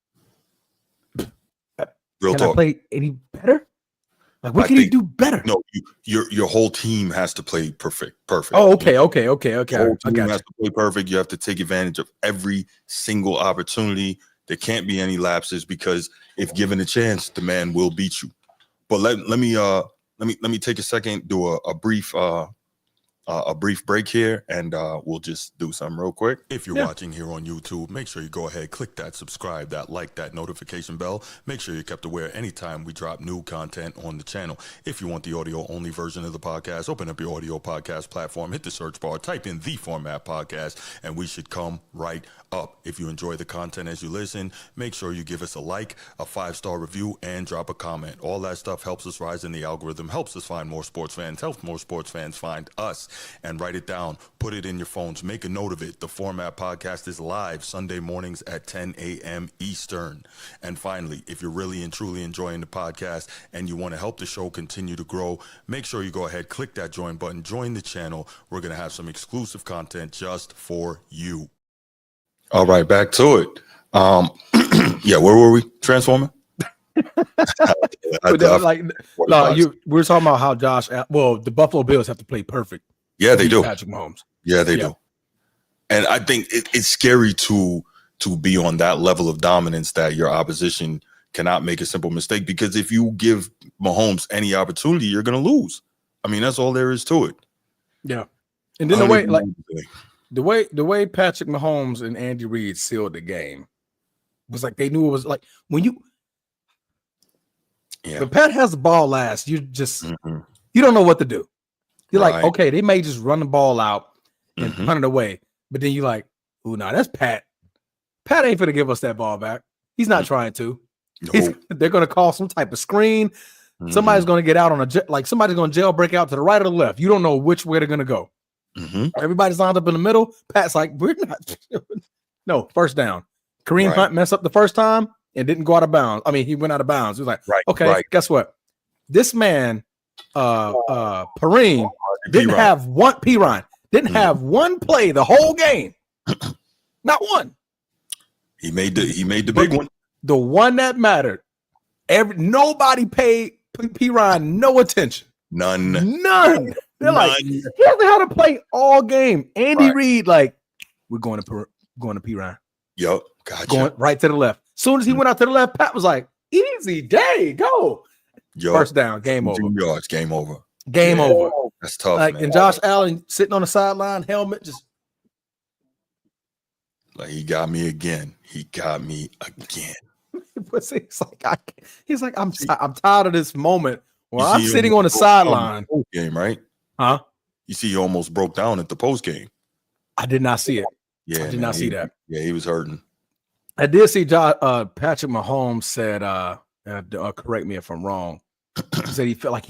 Real Can talk. I play any better? Like, what can he do better? No, your whole team has to play perfect. Oh, okay. The whole team I has to play perfect. You have to take advantage of every single opportunity. There can't be any lapses because if given a chance, the man will beat you. But let me take a second, do a brief break here, and we'll just do something real quick. If you're watching here on YouTube, make sure you go ahead, click that subscribe, that like, that notification bell. Make sure you're kept aware anytime we drop new content on the channel. If you want the audio only version of the podcast, open up your audio podcast platform, hit the search bar, type in The Format Podcast, and we should come right up. If you enjoy the content as you listen, make sure you give us a like, a 5-star review, and drop a comment. All that stuff helps us rise in the algorithm, helps us find more sports fans, helps more sports fans find us. And write it down, put it in your phones, make a note of it. The Format Podcast is live Sunday mornings at 10 a.m. Eastern. And finally, if you're really and truly enjoying the podcast and you want to help the show continue to grow, make sure you go ahead, click that join button, join the channel. We're going to have some exclusive content just for you. All right, back to it. Where were we? Transforming? We were talking about how the Buffalo Bills have to play perfect. Yeah, they do. Patrick Mahomes. Yeah, they do. And I think it's scary to be on that level of dominance that your opposition cannot make a simple mistake, because if you give Mahomes any opportunity, you're going to lose. I mean, that's all there is to it. Yeah. And then the way Patrick Mahomes and Andy Reid sealed the game was like they knew it was like when Pat has the ball last, you just you don't know what to do. You're like, okay, they may just run the ball out and punt it away. But then you're like, oh, no, that's Pat. Pat ain't going to give us that ball back. He's not trying to. They're going to call some type of screen. Somebody's going to get out on somebody's going to jailbreak out to the right or the left. You don't know which way they're going to go. Everybody's lined up in the middle. Pat's like, we're not. No, first down. Kareem Hunt messed up the first time and didn't go out of bounds. I mean, he went out of bounds. He was like, guess what? This man, Perrine, didn't have one play the whole game. Not one. He made the big one. The one that mattered. Nobody paid Perrine no attention. None. They're like, he hasn't had to play all game. Andy Reid, like, we're going to Perrine. Yep, gotcha. Going right to the left. Soon as he went out to the left, Pat was like, easy day, go. First down, game over. 2 yards, game over. Game over. That's tough, like, man. And Josh Allen sitting on the sideline, helmet, just. Like, he got me again. He's like, I'm tired of this moment where I'm sitting on the sideline. Game, right? Huh? You see, he almost broke down at the post game. I did not see it. Yeah, I did not see that. Yeah, he was hurting. I did see Patrick Mahomes said, correct me if I'm wrong. He said he felt like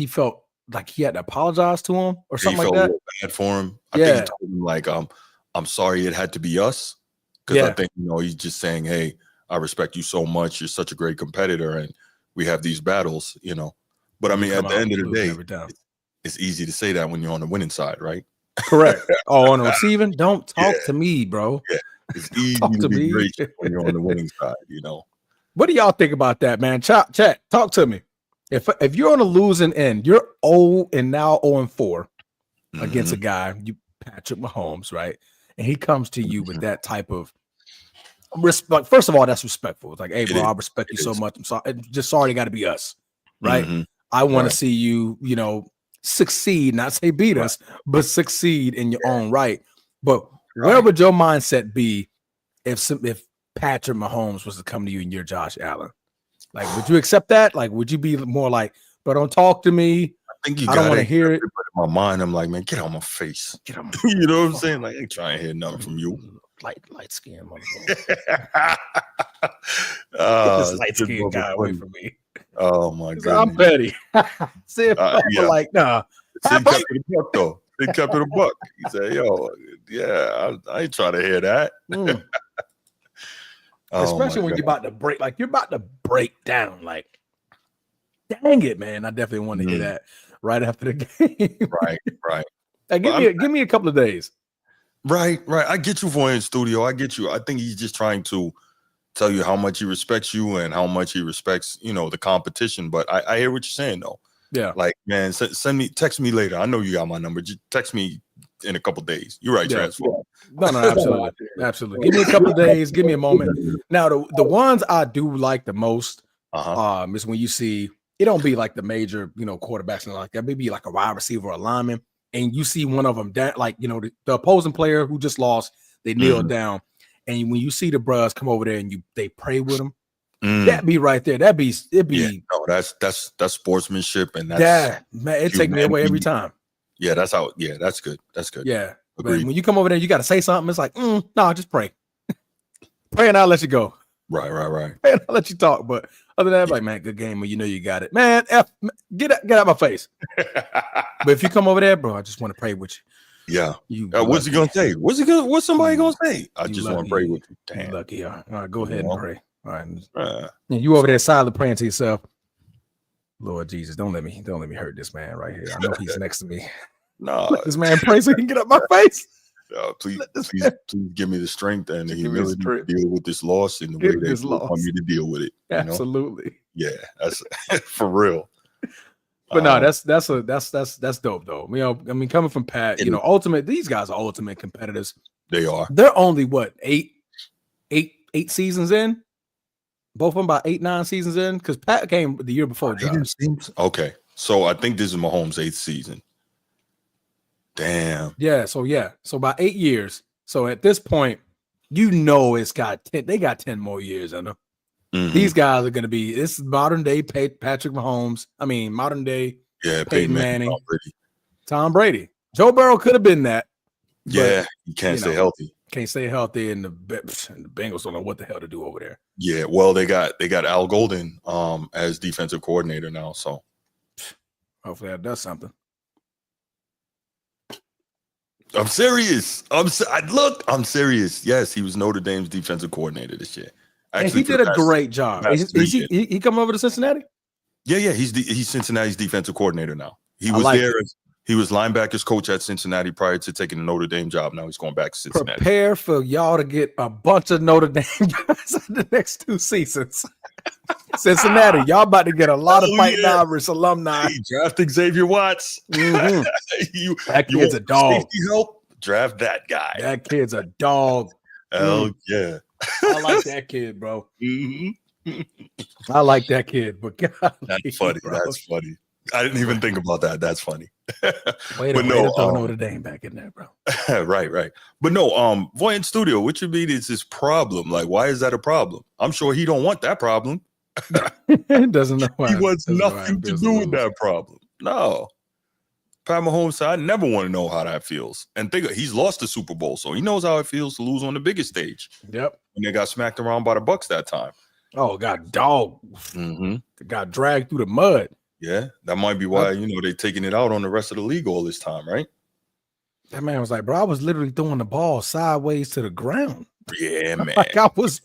he had to apologize to him or something like that. He felt bad for him. I think he told him like, I'm sorry it had to be us. Because I think, he's just saying, hey, I respect you so much. You're such a great competitor, and we have these battles, But I mean, at the end of the day, it's easy to say that when you're on the winning side, right? Correct. Oh, on the receiving, don't talk to me, bro. Yeah. It's easy to be gracious when you're on the winning side, What do y'all think about that, man? Chat, talk to me. If you're on a losing end, you're 0 and now 0-4 against a guy, Patrick Mahomes, right? And he comes to you with that type of respect. First of all, that's respectful. It's like, hey, bro, I respect you so much. I'm sorry. Just sorry, it got to be us, right? I want to see you, succeed, not say beat us, but succeed in your own right. But where would your mindset be if Patrick Mahomes was to come to you and you're Josh Allen? Like, would you accept that? Like, would you be more like, but don't talk to me? I think I don't want to hear it. In my mind, I'm like, man, get out my face. Get out my you know what I'm saying? Like, I ain't trying to hear nothing from you. Light skin, motherfucker. Get this light skin guy away from me. Oh my god, I'm petty. Sid like, nah. Sid kept it a buck though. Sid kept it a buck. He said, "Yo, yeah, I ain't trying to hear that." Especially when you're about to break, like you're about to break down. Like, dang it, man! I definitely want to hear that right after the game. Right. Like, give me a couple of days. Right. I get you for in studio. I get you. I think he's just trying to tell you how much he respects you and how much he respects, the competition. But I hear what you're saying though. Yeah. Like, man, text me later. I know you got my number. Just text me in a couple of days. You're right, Transform. No, absolutely. Give me a couple of days. Give me a moment. Now, the ones I do like the most, is when you see it don't be like the major, quarterbacks and like that. Maybe like a wide receiver or a lineman, and you see one of them that, like, the opposing player who just lost, they kneel down, and when you see the bros come over there and they pray with them, that be right there. It'd be. Yeah, no, that's sportsmanship, and that's man. It take me away every time. Yeah, that's how. Yeah, that's good. That's good. Yeah, but when you come over there, you got to say something. It's like, no, just pray, pray, and I'll let you go. Right. And I'll let you talk. But other than that, like, man, good game. Well, you got it, man. Get out my face. But if you come over there, bro, I just want to pray with you. Yeah. What's he gonna say? What's somebody gonna say? I just want to pray with you. Damn. Lucky. All right, go ahead and pray. All right. You over there silently praying to yourself. Lord Jesus, don't let me hurt this man right here. I know he's next to me. No, let this man pray so he can get up my face. Please give me the strength and the humility to deal with this loss in the way that you want me to deal with it. Absolutely. Yeah, that's for real. But no, that's dope though. I mean, coming from Pat, ultimate. These guys are ultimate competitors. They are. They're only what eight seasons in. Both of them about 8-9 seasons in, because Pat came the year before. Okay, so I think this is Mahomes' 8th season. Damn. Yeah. So about 8 years. So at this point, it's got 10. They got 10 more years in them. These guys are going to be. This is modern day Patrick Mahomes. I mean, modern day Peyton Manning, Tom Brady. Joe Burrow could have been that. Yeah, he can't stay healthy. Can't stay healthy, and the Bengals don't know what the hell to do over there. Yeah, well, they got Al Golden as defensive coordinator now, so hopefully that does something. I'm serious. I'm serious. Yes, he was Notre Dame's defensive coordinator this year. Actually, and he did a great job. Is he come over to Cincinnati? Yeah. He's Cincinnati's defensive coordinator now. He was there. He was linebackers coach at Cincinnati prior to taking the Notre Dame job. Now he's going back to Cincinnati. Prepare for y'all to get a bunch of Notre Dame guys in the next 2 seasons. Cincinnati, y'all about to get a lot of Fighting Irish alumni. Hey, drafting Xavier Watts. That kid's a dog. Help, draft that guy. That kid's a dog. Hell yeah. I like that kid, bro. I like that kid, but God, that's funny. Bro. That's funny. I didn't even think about that. That's funny. Way to throw Notre Dame back in there, bro. Right. But no, Voyant Studio, what you mean is this problem? Like, why is that a problem? I'm sure he don't want that problem. He doesn't know why. He wants nothing to do with that problem. No. Pat Mahomes said, I never want to know how that feels. And he's lost the Super Bowl, so he knows how it feels to lose on the biggest stage. Yep. And they got smacked around by the Bucs that time. Oh, got dog. Got dragged through the mud. Yeah, that might be why, they're taking it out on the rest of the league all this time, right? That man was like, bro, I was literally throwing the ball sideways to the ground. Yeah, man. Like I was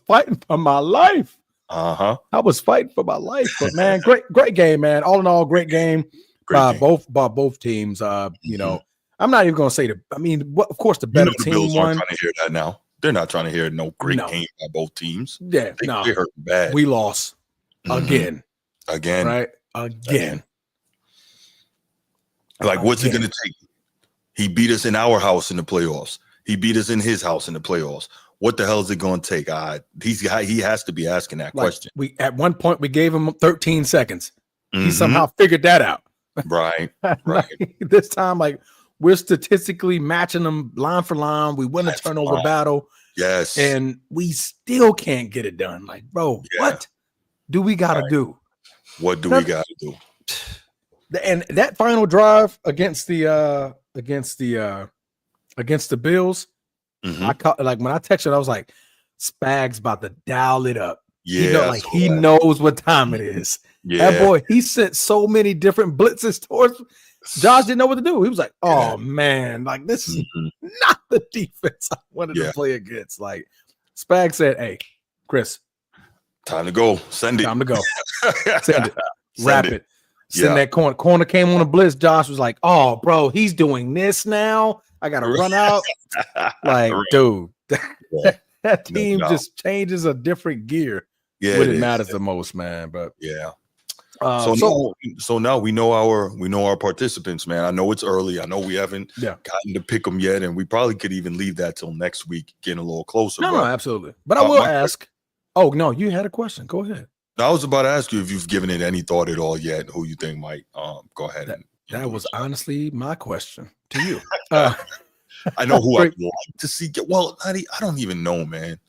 fighting for my life. Uh-huh. I was fighting for my life. But man, great game, man. All in all, great game. Both teams. I'm not even gonna say of course the better team Bills won. aren't trying to hear that now. They're not trying to hear no great game by both teams. Yeah, they hurt bad. We lost again. Right? Again. Like, what's it gonna take? He beat us in our house in the playoffs. He beat us in his house in the playoffs. What the hell is it going to take? He has to be asking that question. At one point we gave him 13 seconds. He somehow figured that out. Right. This time, we're statistically matching them line for line. We win a turnover battle. Yes. And we still can't get it done. Like, bro, what do we got to do? What do we got to do? And that final drive against the Bills, I caught, when I texted, I was like, Spag's about to dial it up. Yeah, he knows what time it is. Yeah, that boy, he sent so many different blitzes towards Josh. Didn't know what to do. He was like, "Oh man, this is not the defense I wanted to play against." Like Spag said, "Hey, Chris, time to go. Send it. Time to go. Send it. Wrap it. Send that corner. Corner came on a blitz. Josh was like, "Oh, bro, he's doing this now. I gotta run out." Dude, that team just changes a different gear when it matters the most, man. But so now we know our participants, man. I know it's early. I know we haven't gotten to pick them yet, and we probably could even leave that till next week, getting a little closer. No, absolutely. But I will ask. Oh no, you had a question. Go ahead. I was about to ask you if you've given it any thought at all yet. Who you think might go ahead? That was honestly my question to you. I know who I'd like to see. Well, I don't even know, man.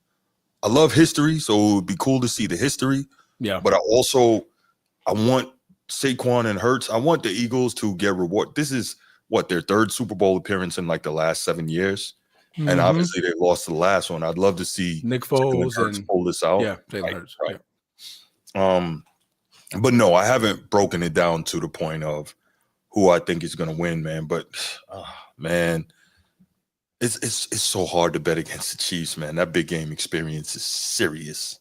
I love history, so it would be cool to see the history. Yeah. But I want Saquon and Hurts. I want the Eagles to get reward. This is their third Super Bowl appearance in the last 7 years. And obviously they lost the last one. I'd love to see Nick Foles and pull this out. Yeah, Jalen Hurts. Right. Yeah. But no, I haven't broken it down to the point of who I think is going to win, man. But man, it's so hard to bet against the Chiefs, man. That big game experience is serious.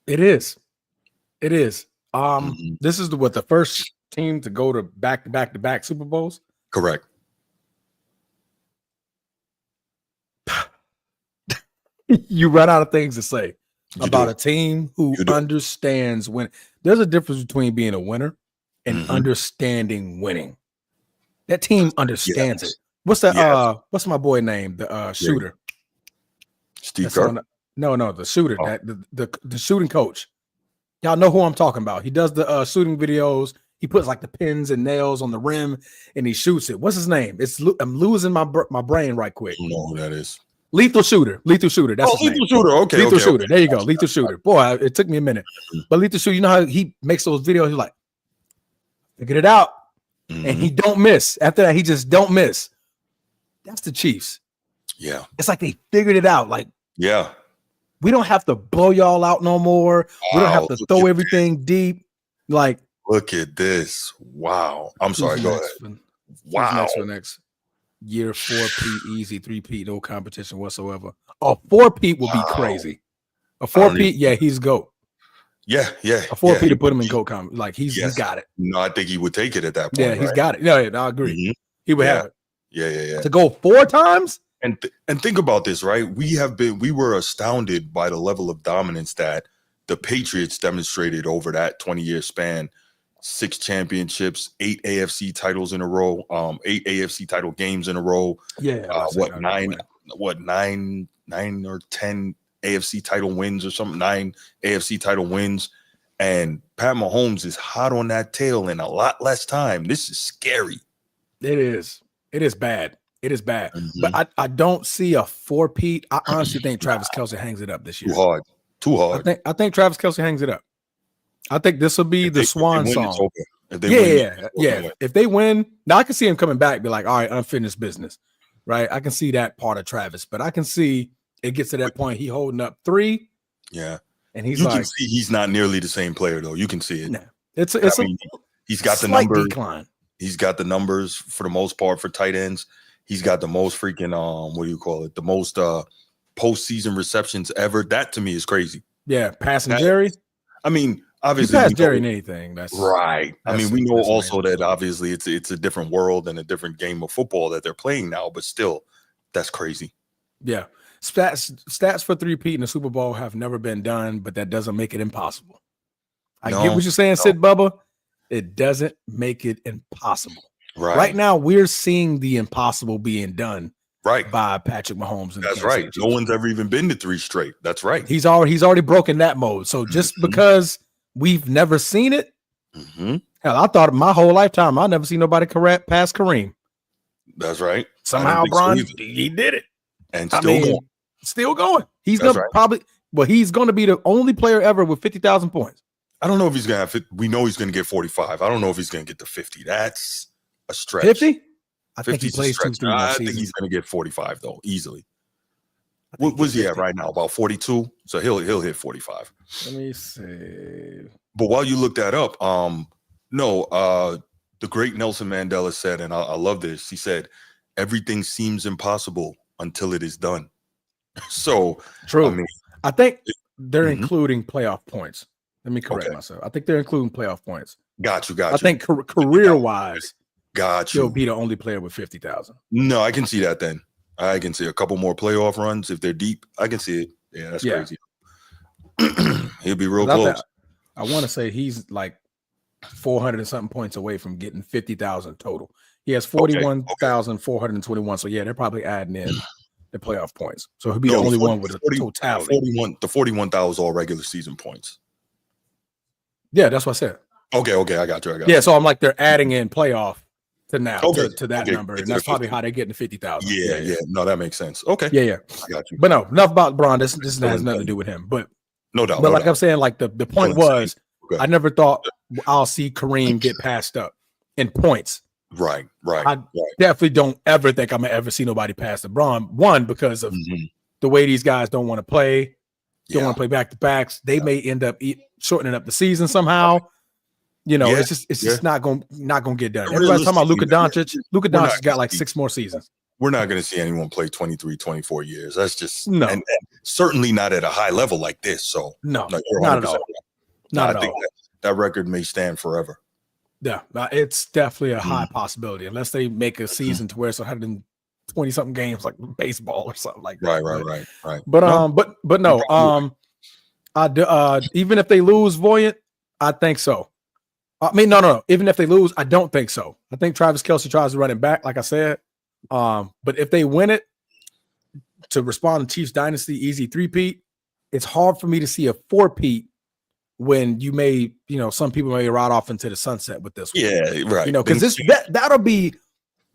It is. It is. This is the first team to go to back Super Bowls. Correct. You run out of things to say about a team who understands when. There's a difference between being a winner and understanding winning. That team understands it. What's that? What's my boy name? The shooter. Steve Kerr. No, the shooter. The shooting coach. Y'all know who I'm talking about. He does the shooting videos. He puts the pins and nails on the rim and he shoots it. What's his name? I'm losing my brain right quick. I don't know who that is. Lethal Shooter. That's his name. Lethal Shooter. Okay. Lethal Shooter. There you go. Lethal Shooter. Boy, it took me a minute. But Lethal Shooter, you know how he makes those videos? He's like, figured it out. And he don't miss. After that, he just don't miss. That's the Chiefs. Yeah. It's like they figured it out. Yeah. We don't have to blow y'all out no more. We don't have to throw everything deep. Look at this. Wow. I'm sorry. Go ahead. Wow. Next year, 4-peat, easy, 3-peat, no competition whatsoever. A 4-peat will be crazy. A 4-peat, he's GOAT. Yeah. A 4-peat to put him in GOAT comment. He's got it. No, I think he would take it at that point. Yeah, he's got it. Yeah, I agree. He would have it. Yeah. To go 4 times? And think about this, right? We were astounded by the level of dominance that the Patriots demonstrated over that 20-year span. 6 championships, 8 AFC titles in a row, 8 AFC title games in a row. Yeah. 9 or 10 AFC title wins or something, 9 AFC title wins. And Pat Mahomes is hot on that tail in a lot less time. This is scary. It is. It is bad. It is bad. But I don't see a 4-peat. I honestly think Travis Kelce hangs it up this year. Too hard. I think Travis Kelce hangs it up. I think this will be the swan song. If they yeah. If they win, now I can see him coming back, be like, all right, unfinished business, right? I can see that part of Travis, but I can see it gets to that point. He holding up 3. Yeah. And he's you like, can see he's not nearly the same player, though. You can see it. Nah, it's a he's got the slight numbers. decline. He's got the numbers for the most part for tight ends. He's got the most freaking what do you call it? The most postseason receptions ever. That to me is crazy. Yeah, passing Jerry. I mean, obviously, you pass Jerry in anything. That's right. I mean, we know also amazing. that obviously it's a different world and a different game of football that they're playing now, but still, that's crazy. Yeah. Stats for 3-peat in the Super Bowl have never been done, but that doesn't make it impossible. I get what you're saying, Sid Bubba. It doesn't make it impossible. Right now, we're seeing the impossible being done by Patrick Mahomes. That's right. No one's ever even been to 3 straight. That's right. He's already broken that mode. So just because we've never seen it, hell, I thought my whole lifetime I'll never see nobody pass Kareem. That's right. Somehow, Bron, he did it, and still going. He's gonna he's going to be the only player ever with 50,000 points. I don't know if he's gonna have. We know he's gonna get 45. I don't know if he's gonna get to 50. That's a stretch. 50? I think he plays 2-3 more I think he's gonna get 45 though, easily. What was he at right now? About 42. So he'll hit 45. Let me see. But while you look that up, the great Nelson Mandela said, and I love this. He said, "Everything seems impossible until it is done." So true. I mean, I think they're including playoff points. Let me correct myself. I think they're including playoff points. Got you. I think career-wise, got you. He'll be the only player with 50,000. No, I can see that then. I can see a couple more playoff runs if they're deep. I can see it. Yeah, that's crazy. He'll be real close. I want to say he's like 400 and something points away from getting 50,000 total. He has 41,421. So yeah, they're probably adding in the playoff points. So he'll be the only one with a totality. The 41,000 is all regular season points. Yeah, that's what I said. Okay, I got you. Yeah, so I'm like they're adding in playoff to that number, and that's probably how they're getting 50,000. Yeah. No, that makes sense. Okay. Yeah. I got you. But no, enough about Bron. This has nothing to do with him. But no doubt. But I'm saying, like the point was, I never thought I'll see Kareem get passed up in points. Right. I definitely don't ever think I'm gonna ever see nobody pass the Bron. One, because of the way these guys don't want to play. Don't want to play back to backs. They may end up shortening up the season somehow. It's just not gonna get done. Everybody's talking about Luka Doncic. Luka Doncic got like 6 more seasons. We're not going to see anyone play 23, 24 years. That's just and certainly not at a high level like this. So not at all. Not at all. That record may stand forever. Yeah, it's definitely a high possibility unless they make a season to where it's 120 something games like baseball or something like that. Right. But no. Even if they lose Voyant, I think so. I mean, no. Even if they lose, I don't think so. I think Travis Kelce tries to run it back, like I said. But if they win it, to respond to Chiefs Dynasty easy 3-peat, it's hard for me to see a 4-peat when you may, some people may ride off into the sunset with this one. Yeah, right. Because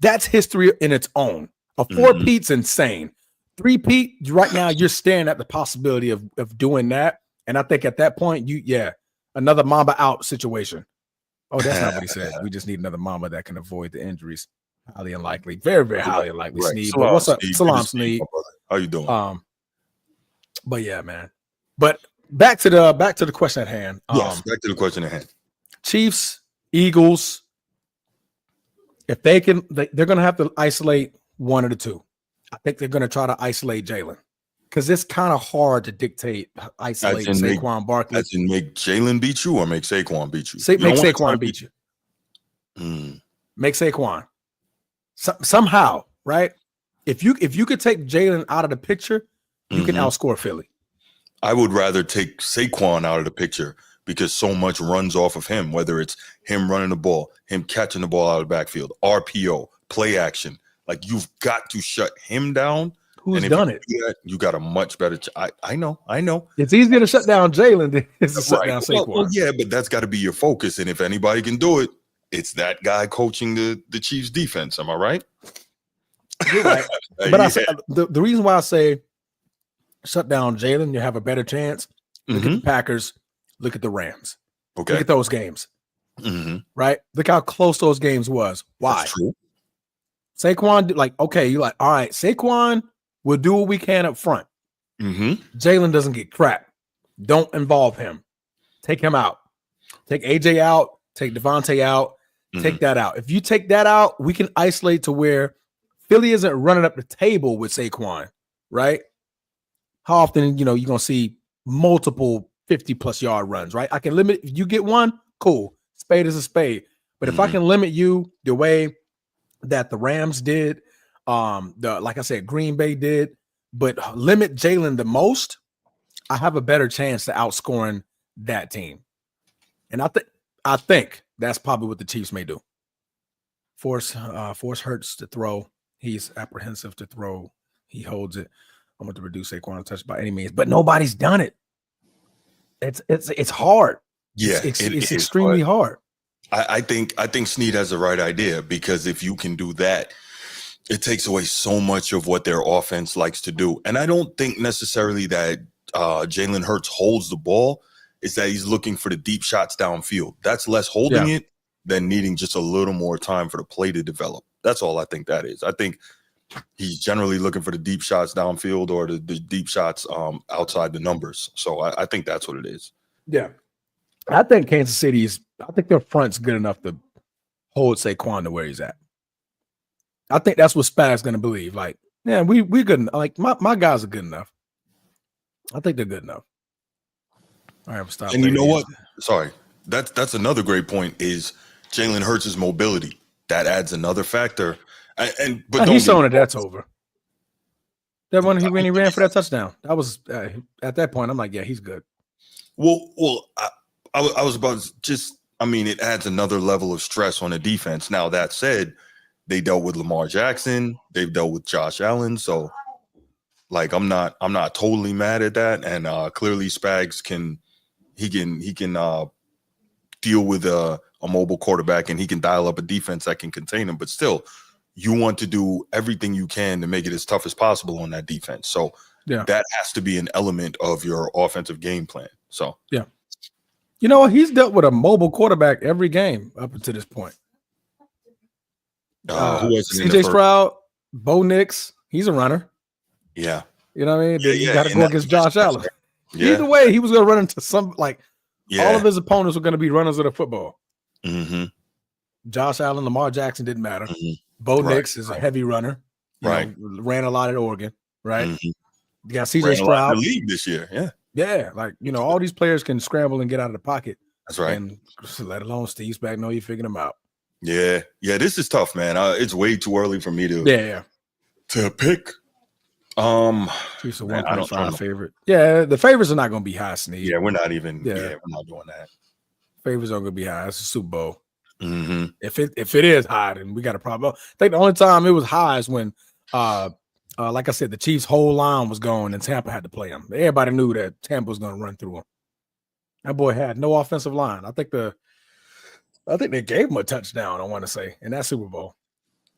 that's history in its own. A 4-peat's insane. 3-peat, right now you're staring at the possibility of doing that. And I think at that point, another Mamba out situation. Oh, that's not what he said. We just need another Mamba that can avoid the injuries. Highly unlikely. Very, very highly unlikely. Right. Sneed. But what's up? Salam, Sneed. How you doing? But yeah, man. But back to the question at hand. Yes, back to the question at hand. Chiefs, Eagles. If they can, they're going to have to isolate one of the two. I think they're going to try to isolate Jalen because it's kind of hard to isolate Saquon Barkley. As in make Jalen beat you or make Saquon beat you? Make Saquon beat you. Make Saquon. Somehow, right? If you could take Jalen out of the picture, you can outscore Philly. I would rather take Saquon out of the picture because so much runs off of him, whether it's him running the ball, him catching the ball out of the backfield, RPO, play action. Like, you've got to shut him down. Who's done it? You got a much better I know. It's easier to shut down Jalen than to shut down Saquon. Well, yeah, but that's got to be your focus. And if anybody can do it, it's that guy coaching the Chiefs defense. Am I right? You're right. But I say the reason why I say shut down Jalen, you have a better chance. Look at the Packers. Look at the Rams. Okay. Look at those games. right? Look how close those games was. Why? That's true. Saquon, like, okay, you're like, all right, Saquon will do what we can up front. Jalen doesn't get crap. Don't involve him. Take him out. Take AJ out. Take Devontae out. Take that out. If you take that out, we can isolate to where Philly isn't running up the table with Saquon, right? How often, you're going to see multiple 50-plus yard runs, right? I can limit. If you get one, cool. Spade is a spade. But if I can limit you the way that the Rams did, like I said, Green Bay did, but limit Jalen the most, I have a better chance to outscoring that team. And I think that's probably what the Chiefs may do. Force Hurts to throw. He's apprehensive to throw. He holds it. I'm going to reduce Saquon touch by any means, but nobody's done it. It's hard. Yeah, it's extremely hard. I think Snead has the right idea, because if you can do that, it takes away so much of what their offense likes to do. And I don't think necessarily that Jalen Hurts holds the ball. It's that he's looking for the deep shots downfield. That's less holding it than needing just a little more time for the play to develop. That's all I think that is. I think he's generally looking for the deep shots downfield or the deep shots outside the numbers. So I think that's what it is. Yeah. I think Kansas City I think their front's good enough to hold Saquon to where he's at. I think that's what Spag's going to believe. Like, yeah, we good enough. Like, my guys are good enough. I think they're good enough. All right, stop. And you know what? Sorry. That's another great point is Jalen Hurts' mobility. That adds another factor. But he's showing that's over. That one when he ran for that touchdown. That was at that point. I'm like, yeah, he's good. Well, I was about to just. I mean, it adds another level of stress on the defense. Now that said, they dealt with Lamar Jackson. They've dealt with Josh Allen. So, like, I'm not totally mad at that. And clearly, Spags can deal with a mobile quarterback, and he can dial up a defense that can contain him. But still, you want to do everything you can to make it as tough as possible on that defense. So that has to be an element of your offensive game plan. So you know, he's dealt with a mobile quarterback every game up until this point. Who was CJ Stroud, Bo Nix, he's a runner. Yeah. You know what I mean? You got to go against Josh Allen. Yeah. Either way, he was going to run into all of his opponents were going to be runners of the football. Josh Allen, Lamar Jackson didn't matter. Bo Nix is a heavy runner. You know, ran a lot at Oregon, right? You got CJ Stroud. In the league this year, Yeah, like, you know, all these players can scramble and get out of the pocket. That's right. And let alone Steve Spag know you figured them out. Yeah, this is tough, man. It's way too early for me to pick. Chiefs are 1.5 favorite. Yeah, the favorites are not going to be high, Snead. Yeah, we're not even. Yeah, we're not doing that. Favorites aren't going to be high. It's a Super Bowl. If it is high, then we got a problem. I think the only time it was high is when, like I said, the Chiefs' whole line was gone and Tampa had to play them. Everybody knew that Tampa was going to run through them. That boy had no offensive line. I think they gave him a touchdown, I want to say, in that Super Bowl.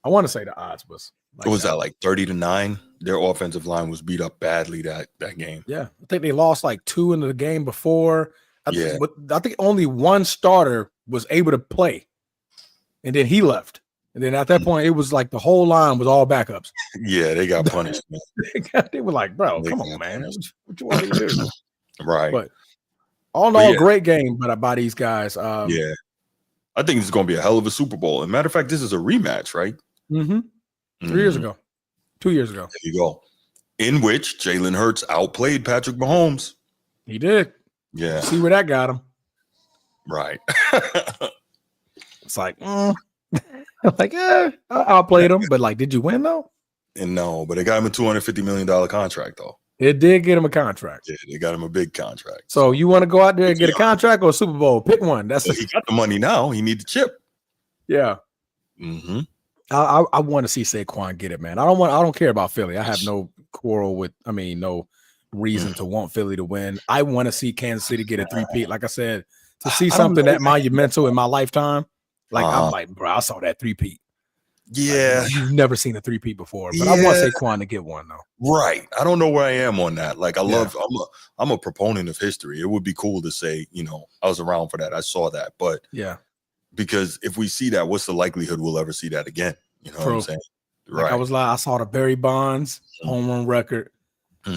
I want to say the odds was. What was that, like 30-9? Their offensive line was beat up badly that game. Yeah. I think they lost like 2 in the game before. I think only one starter was able to play. And then he left. And then at that point, it was like the whole line was all backups. Yeah, they got punished, man. They were like, bro, come on, man. What you want me to do? Right. But all in all, great game by these guys. I think it's going to be a hell of a Super Bowl. As a matter of fact, this is a rematch, right? 3 years ago. 2 years ago. There you go. In which Jalen Hurts outplayed Patrick Mahomes. He did. Yeah. See where that got him. Right. It's like, I outplayed him. But, like, did you win, though? And no, but they got him a $250 million contract, though. It did get him a contract. Yeah, they got him a big contract. So you want to go out there and get a contract or a Super Bowl? Pick one. He got the money now. He needs the chip. Yeah. I want to see Saquon get it, man. I don't care about Philly. I have no no reason to want Philly to win. I want to see Kansas City get a three-peat. Like I said, to see something that monumental in my lifetime. Like, I'm like, bro, I saw that three-peat. Yeah. Like, you've never seen a three-peat before, but I want Saquon to get one, though. Right. I don't know where I am on that. Like, I'm a proponent of history. It would be cool to say, I was around for that. I saw that. But Because if we see that, what's the likelihood we'll ever see that again? You know what I'm saying? Like I saw the Barry Bonds home run record.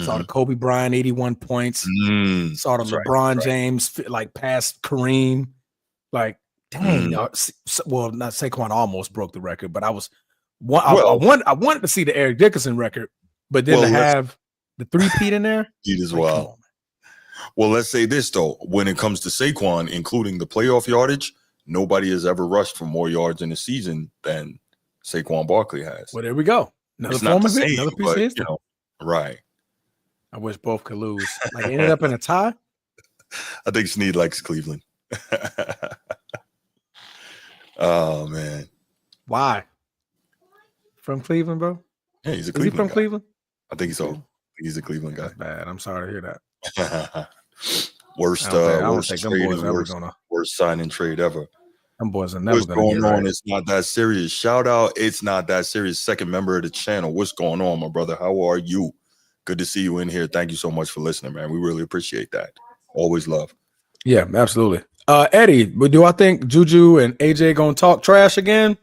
Saw the Kobe Bryant 81 points. Saw the LeBron James like past Kareem. Like, dang, well, not Saquon almost broke the record, but I wanted to see the Eric Dickerson record, but then to have the three-peat in there, as well. Well, let's say this though: when it comes to Saquon, including the playoff yardage, nobody has ever rushed for more yards in a season than Saquon Barkley has. Well, there we go. Another form of it. Another piece of history. Right. I wish both could lose. Like, it ended up in a tie. I think Snead likes Cleveland. Oh man, why? From Cleveland, bro? Yeah, he's a Cleveland. Is he from guy. Cleveland? I think so. He's a Cleveland guy. That's bad. I'm sorry to hear that. Worst signing trade ever. Them boys are never What's going on? It's not that serious. Shout out. It's not that serious. Second member of the channel. What's going on, my brother? How are you? Good to see you in here. Thank you so much for listening, man. We really appreciate that. Always love. Yeah, absolutely. Eddie, but do I think Juju and AJ gonna talk trash again?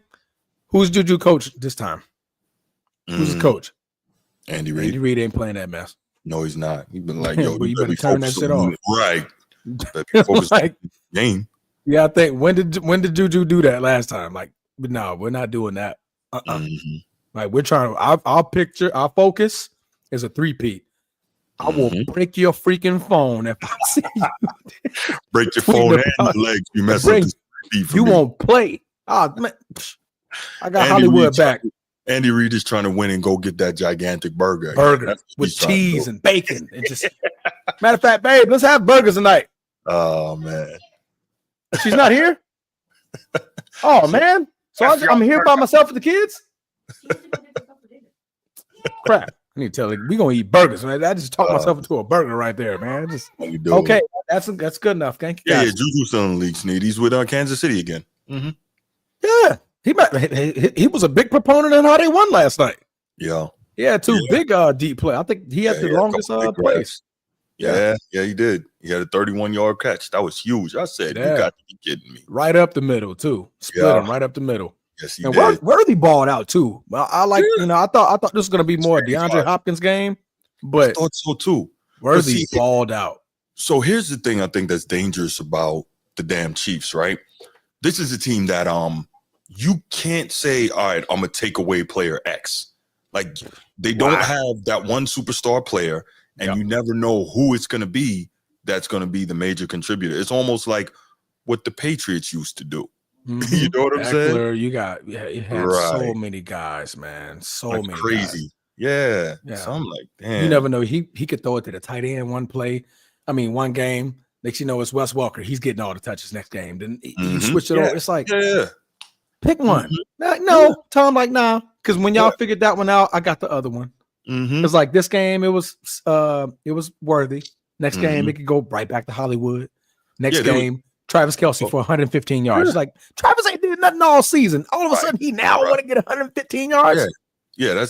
Who's Juju coach this time? Who's his coach? Andy Reid. Andy Reid ain't playing that mess. No, he's not. He's been like, yo, you better turn that shit off. Right. Focus on the game. Yeah, I think when did Juju do that last time? Like, but no, we're not doing that. Like, we're trying. Our focus is a three-peat. I will break your freaking phone if I see you. Break your phone and your legs. You mess up this three-peat for me. Won't play. Oh, man. I got Hollywood back. Andy Reid is trying to win and go get that gigantic burger with cheese and bacon. And just matter of fact, babe, let's have burgers tonight. Oh man, she's not here. Oh man, so I'm here by myself with the kids. Crap! I need to tell you, we gonna eat burgers, man. I just talked myself into a burger right there, man. Okay, that's good enough. Thank you. Yeah, Juju's still in the league, Snead. He's with Kansas City again. Yeah. He was a big proponent on how they won last night. Yeah. Yeah, big deep play. I think he had the longest plays. Yeah, he did. He had a 31-yard catch. That was huge. I said, you got to be kidding me. Right up the middle, too. Split him right up the middle. Yes, he did. Worthy balled out, too. I like, I thought this was going to be more DeAndre Hopkins game, but I thought so, too. Worthy balled out. So here's the thing I think that's dangerous about the damn Chiefs, right? This is a team that you can't say, all right, I'm going to take away player X. Like, they don't have that one superstar player, and you never know who it's going to be that's going to be the major contributor. It's almost like what the Patriots used to do. You know what I'm saying? You had so many guys, man. So many crazy. Guys. Yeah. So I'm like, damn. You never know. He could throw it to the tight end one game. Next you know, it's Wes Welker. He's getting all the touches next game. Then you switch it over. It's like, pick one. No, tell him like, nah. Because when y'all figured that one out, I got the other one. It's like this game, it was Worthy. Next game, it could go right back to Hollywood. Next game, Travis Kelce for 115 yards. It's like, Travis ain't did nothing all season. All of a sudden, he now want to get 115 yards. Yeah,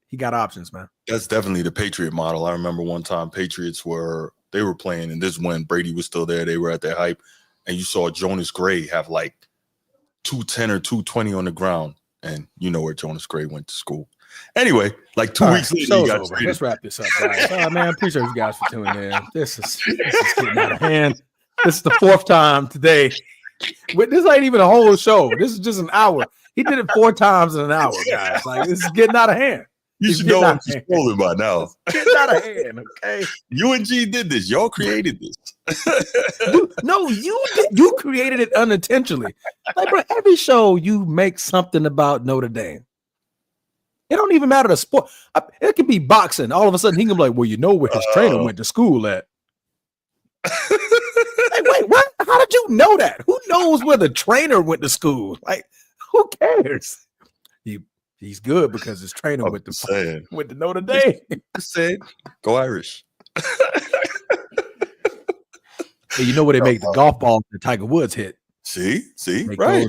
he got options, man. That's definitely the Patriot model. I remember one time Patriots were playing, and this when Brady was still there. They were at their hype, and you saw Jonas Gray have like 210 or 220 on the ground, and you know where Jonas Gray went to school. Anyway, like 2 weeks later, he got traded. Let's wrap this up, guys. Man, appreciate you guys for tuning in. This is getting out of hand. This is the fourth time today. This ain't even a whole show. This is just an hour. He did it 4 times in an hour, guys. Like, this is getting out of hand. You should know I'm scrolling by now. It's getting out of hand, okay? You and G did this. Y'all created this. You created it unintentionally. Like, bro, every show you make something about Notre Dame. It don't even matter the sport. It could be boxing. All of a sudden, he can be like, well, you know where his trainer went to school at. Like, wait, what? How did you know that? Who knows where the trainer went to school? Like, who cares? He's good because his trainer went to Notre Dame. I said, go Irish. Hey, you know where they make the golf ball that Tiger Woods hit? See, right.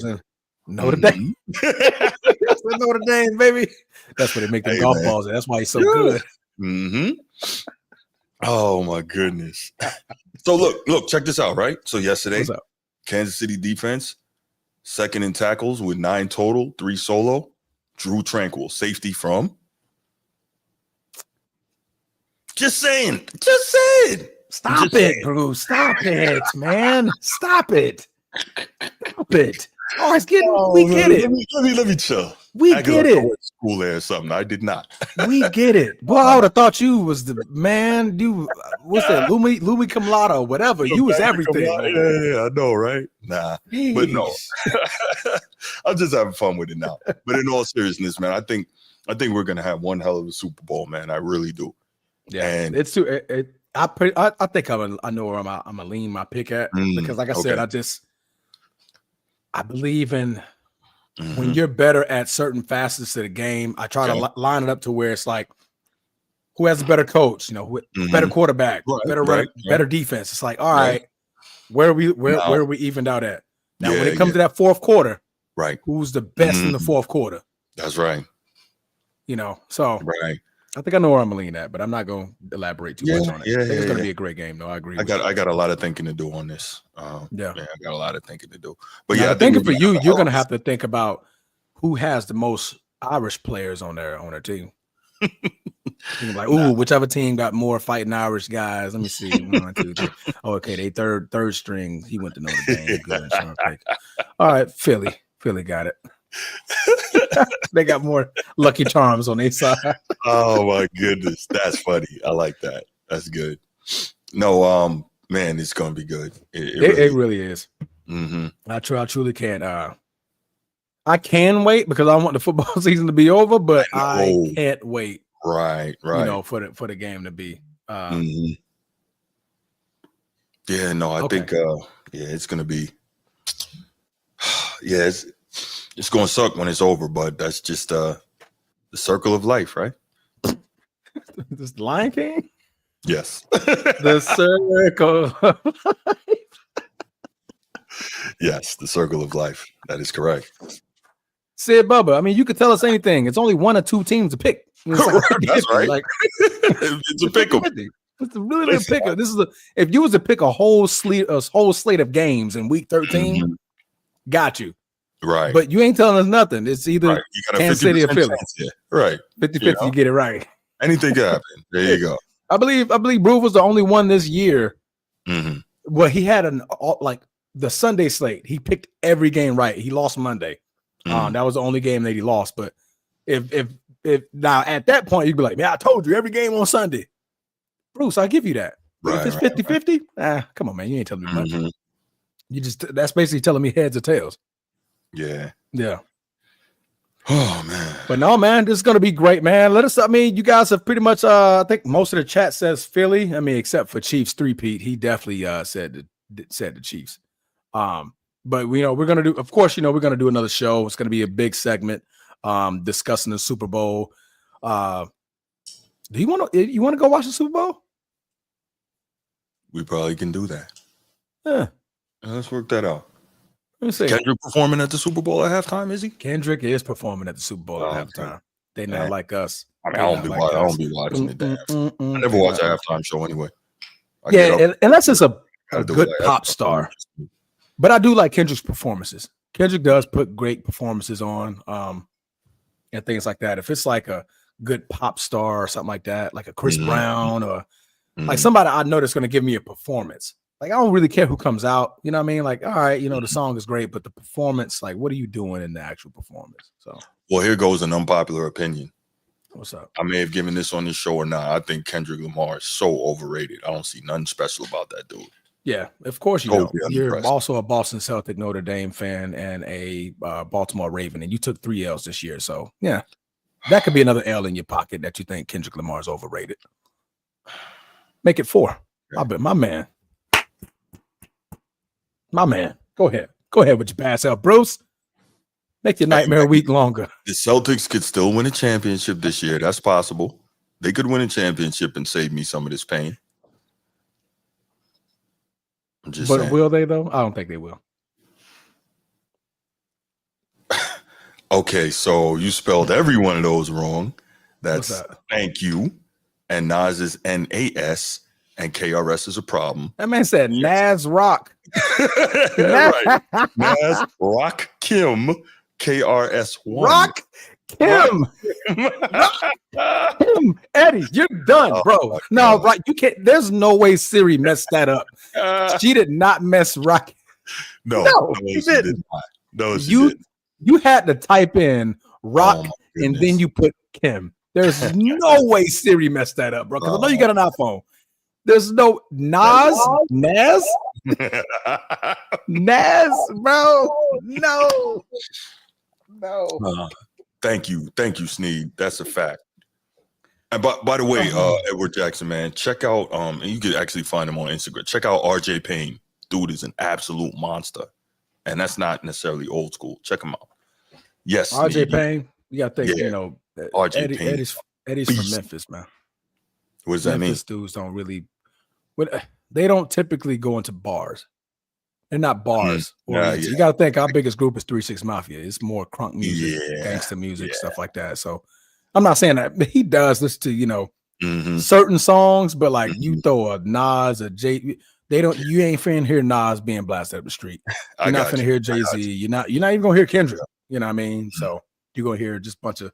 Notre Dame. That's the Notre Dame, baby. That's where they make the golf balls. That's why he's so good. Oh my goodness. So look, check this out, right? So yesterday, Kansas City defense Second in tackles with 9 total, 3 solo. Drew Tranquil, safety from. Just saying. Stop it, Bruce. Stop it, man. Stop it. Stop it. Oh, it's getting. We get it. Let me chill. We get it. I went to school there or something. I did not. We get it. Boy, I would have thought you was the man. You what's that? Louis cum laude or whatever. You was everything. Yeah, I know, right? Nah, Jeez. but no. I'm just having fun with it now. But in all seriousness, man, I think we're gonna have one hell of a Super Bowl, man. I really do. Yeah, and it's too. I think I know where I'm gonna lean my pick at because, like I said, I believe in when you're better at certain facets of the game. I try to line it up to where it's like, who has a better coach? You know, better quarterback, better defense. It's like, all right, where are we evened out at? Now, when it comes to that fourth quarter, right? Who's the best in the fourth quarter? That's right. You know, so right. I think I know where I'm leaning at, but I'm not going to elaborate too much on it. I think it's going to be a great game, though. I agree. I got a lot of thinking to do on this. I got a lot of thinking to do. But I think for you, you're going to have to think about who has the most Irish players on their team. Like, whichever team got more fighting Irish guys. Let me see. 1, 2, 3. Oh, okay, they third string. He went to Notre Dame. Good insurance pick. All right, Philly got it. They got more Lucky Charms on their side. Oh my goodness, that's funny. I like that. That's good. No, man, it's gonna be good. It really is. I truly can't. I can wait because I want the football season to be over, but I can't wait. Right. You know, for the game to be. Yeah, no, I think it's gonna be. Yeah, it's gonna suck when it's over, but that's just the circle of life, right? This the Lion King? Yes. The circle of life. Yes, the circle of life. That is correct. Sid Bubba, I mean, you could tell us anything. It's only 1 or 2 teams to pick. That's right. Like, it's a pick 'em. It's a really good pick. This is if you was to pick a whole slate of games in week 13, got you. Right. But you ain't telling us nothing. It's either Kansas City or Philly. Right. 50-50, you get it right. Anything can happen. There you go. I believe Brew was the only one this year. Well, he had the Sunday slate. He picked every game right. He lost Monday. That was the only game that he lost. But if now at that point, you'd be like, man, I told you every game on Sunday. Bruce, I'll give you that. Right, if it's 50-50, come on, man. You ain't telling me much. You that's basically telling me heads or tails. Yeah. Oh man. But no, man, this is gonna be great, man. You guys have pretty much I think most of the chat says Philly. I mean, except for Chiefs 3-peat. He definitely said the Chiefs. But we're gonna do, of course, we're gonna do another show. It's gonna be a big segment discussing the Super Bowl. Do you want to go watch the Super Bowl? We probably can do that. Yeah. Let's work that out. Let me see. Kendrick performing at the Super Bowl at halftime, is he? Kendrick is performing at the Super Bowl at halftime. They not like us. I mean, I don't be watching it. I never watch a halftime show anyway. Unless it's a good pop star. But I do like Kendrick's performances. Kendrick does put great performances on and things like that. If it's like a good pop star or something like that, like a Chris Brown or like somebody I know that's going to give me a performance. Like, I don't really care who comes out. You know what I mean? Like, all right, the song is great, but the performance, like, what are you doing in the actual performance? So, well, here goes an unpopular opinion. What's up? I may have given this on this show or not. I think Kendrick Lamar is so overrated. I don't see nothing special about that dude. Yeah, of course you don't. You're also a Boston Celtic, Notre Dame fan, and a Baltimore Raven, and you took 3 L's this year. So, yeah, that could be another L in your pocket that you think Kendrick Lamar is overrated. Make it 4. I bet my man. Go ahead with your pass out, Bruce. Make your nightmare week longer. The Celtics could still win a championship this year. That's possible. They could win a championship and save me some of this pain. I'm just saying. Will they though? I don't think they will. Okay, so you spelled every one of those wrong. That's thank you. And Nas is Nas. and KRS is a problem. That man said Nas Rock. Right. Nas Rock Kim KRS1. Rock Kim. Kim. Eddie, you're done, bro. No, right. You can't. There's no way Siri messed that up. She did not mess Rock. No, she didn't. No, she didn't. You had to type in Rock and then you put Kim. There's no way Siri messed that up, bro. Because I know you got an iPhone. There's no Nas, bro. No. Thank you, Sneed. That's a fact. And by the way, Edward Jackson, man, check out and you can actually find him on Instagram. Check out RJ Payne. Dude is an absolute monster, and that's not necessarily old school. Check him out. Yes, RJ Payne. You got to think, RJ Payne. Eddie's from Memphis, man. What does that mean? Memphis dudes don't really. They don't typically go into bars. They're not bars. You got to think our biggest group is 3 6 Mafia. It's more crunk music, gangster music, stuff like that. So I'm not saying that he does listen to, certain songs, but like you throw a Nas, a Jay, you ain't finna hear Nas being blasted up the street. You're not finna hear Jay-Z. You're not even gonna hear Kendrick. You know what I mean? So you're gonna hear just a bunch of,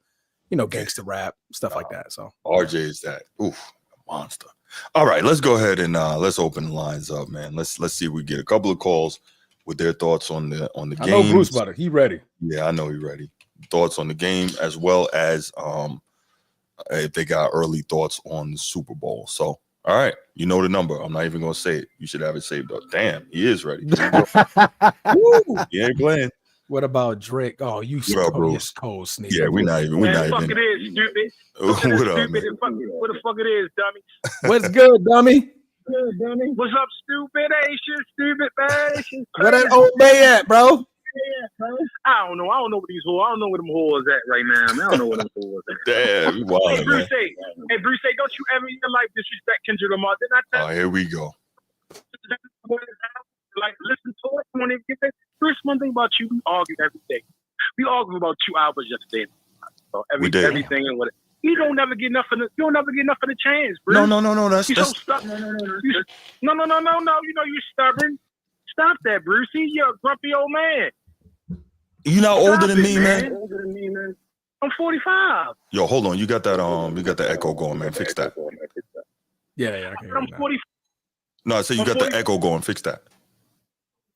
gangster rap, stuff like that. So RJ is that monster. All right, let's go ahead and let's open the lines up, man. Let's see if we get a couple of calls with their thoughts on the game. I know Bruce about it. He ready. Yeah, I know he ready. Thoughts on the game as well as if they got early thoughts on the Super Bowl. So, all right, you know the number. I'm not even gonna say it. You should have it saved up. Damn, he is ready. He ain't playing. What about Drake? Oh, you cold sneak. Yeah, we're not even. Fuck it is, stupid. What up, man? What the fuck it is, dummy? What's good, dummy? Good, dummy. What's up, stupid? Stupid, man. Where that old bay at, bro? I don't know. I don't know what these whores. I don't know where them whores at right now. Man. I don't know where them whores at. Damn, you wild, hey, Bruce, don't you ever in your life disrespect Kendrick Lamar? Didn't I tell you? Here we go. Like, listen to it. Want to get that? First, one thing about you, we argue every day. We argue about 2 hours yesterday. So everything and whatever. You don't never get enough of the chance, bro. No. That's so stuck. No. You know you stubborn. Stop that, Brucey. You're a grumpy old man. You not older than me, man. I'm 45. Yo, hold on. You got that echo going, man. Fix that. Yeah. I'm 40. No, I said you got the echo going. Fix that.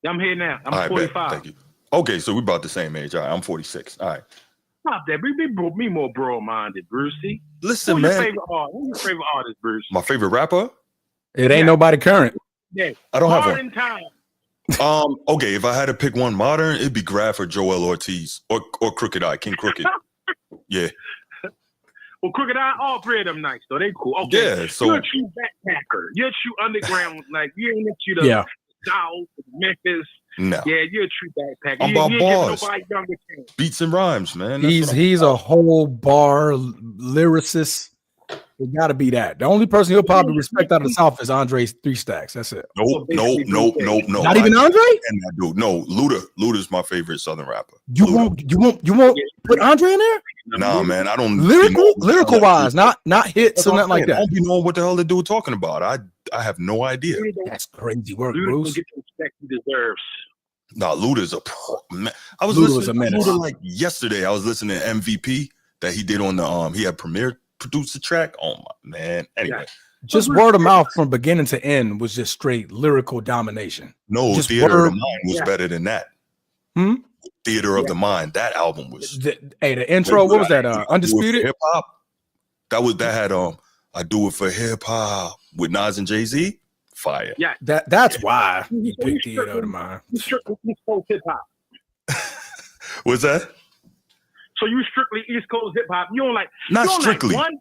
I'm here now. I'm 45. Thank you. Okay, so we're about the same age. All right, I'm 46. All right. Stop that. Be more broad-minded, Brucey. Listen, man. Who's your favorite artist, Bruce? My favorite rapper? It ain't nobody current. Yeah. I don't have one. Modern time. Okay, if I had to pick one modern, it'd be Graf or Joel Ortiz or Crooked Eye, King Crooked. Yeah. Well, Crooked Eye, all 3 of them nice, though. They cool. Okay. Yeah, so you're a true backpacker. You're a true underground. Like, you ain't into the South, Memphis. No. Yeah, you're a true backpacker. I'm about bars. Younger Beats and rhymes, man. He's a whole bar lyricist. It got to be that. The only person he'll probably respect out of the South is Andre's 3 Stacks. That's it. Nope. Not even Andre? And I do. No, Luda's my favorite Southern rapper. You won't put Andre in there? Nah, man. I don't lyrical wise, not hits or nothing like that. I don't be knowing what the hell the dude talking about. I have no idea. That's crazy work, Luda Bruce. Get the respect he deserves. Nah, Luda's a pro. Man. I was listening to Luda like yesterday. I was listening to MVP that he did on the he had produced the track. Oh my man. Anyway. Just word of mouth from beginning to end was just straight lyrical domination. No, just Theater of the Mind was better than that. Theater of the Mind. That album was the intro, what was that? Undisputed hip hop. That had I Do It For Hip Hop with Nas and Jay-Z. Fire. Yeah. That's why you picked Theater of the Mind. Strictly East Coast hip hop. What's that? So you strictly East Coast hip hop. You don't like not strictly. Like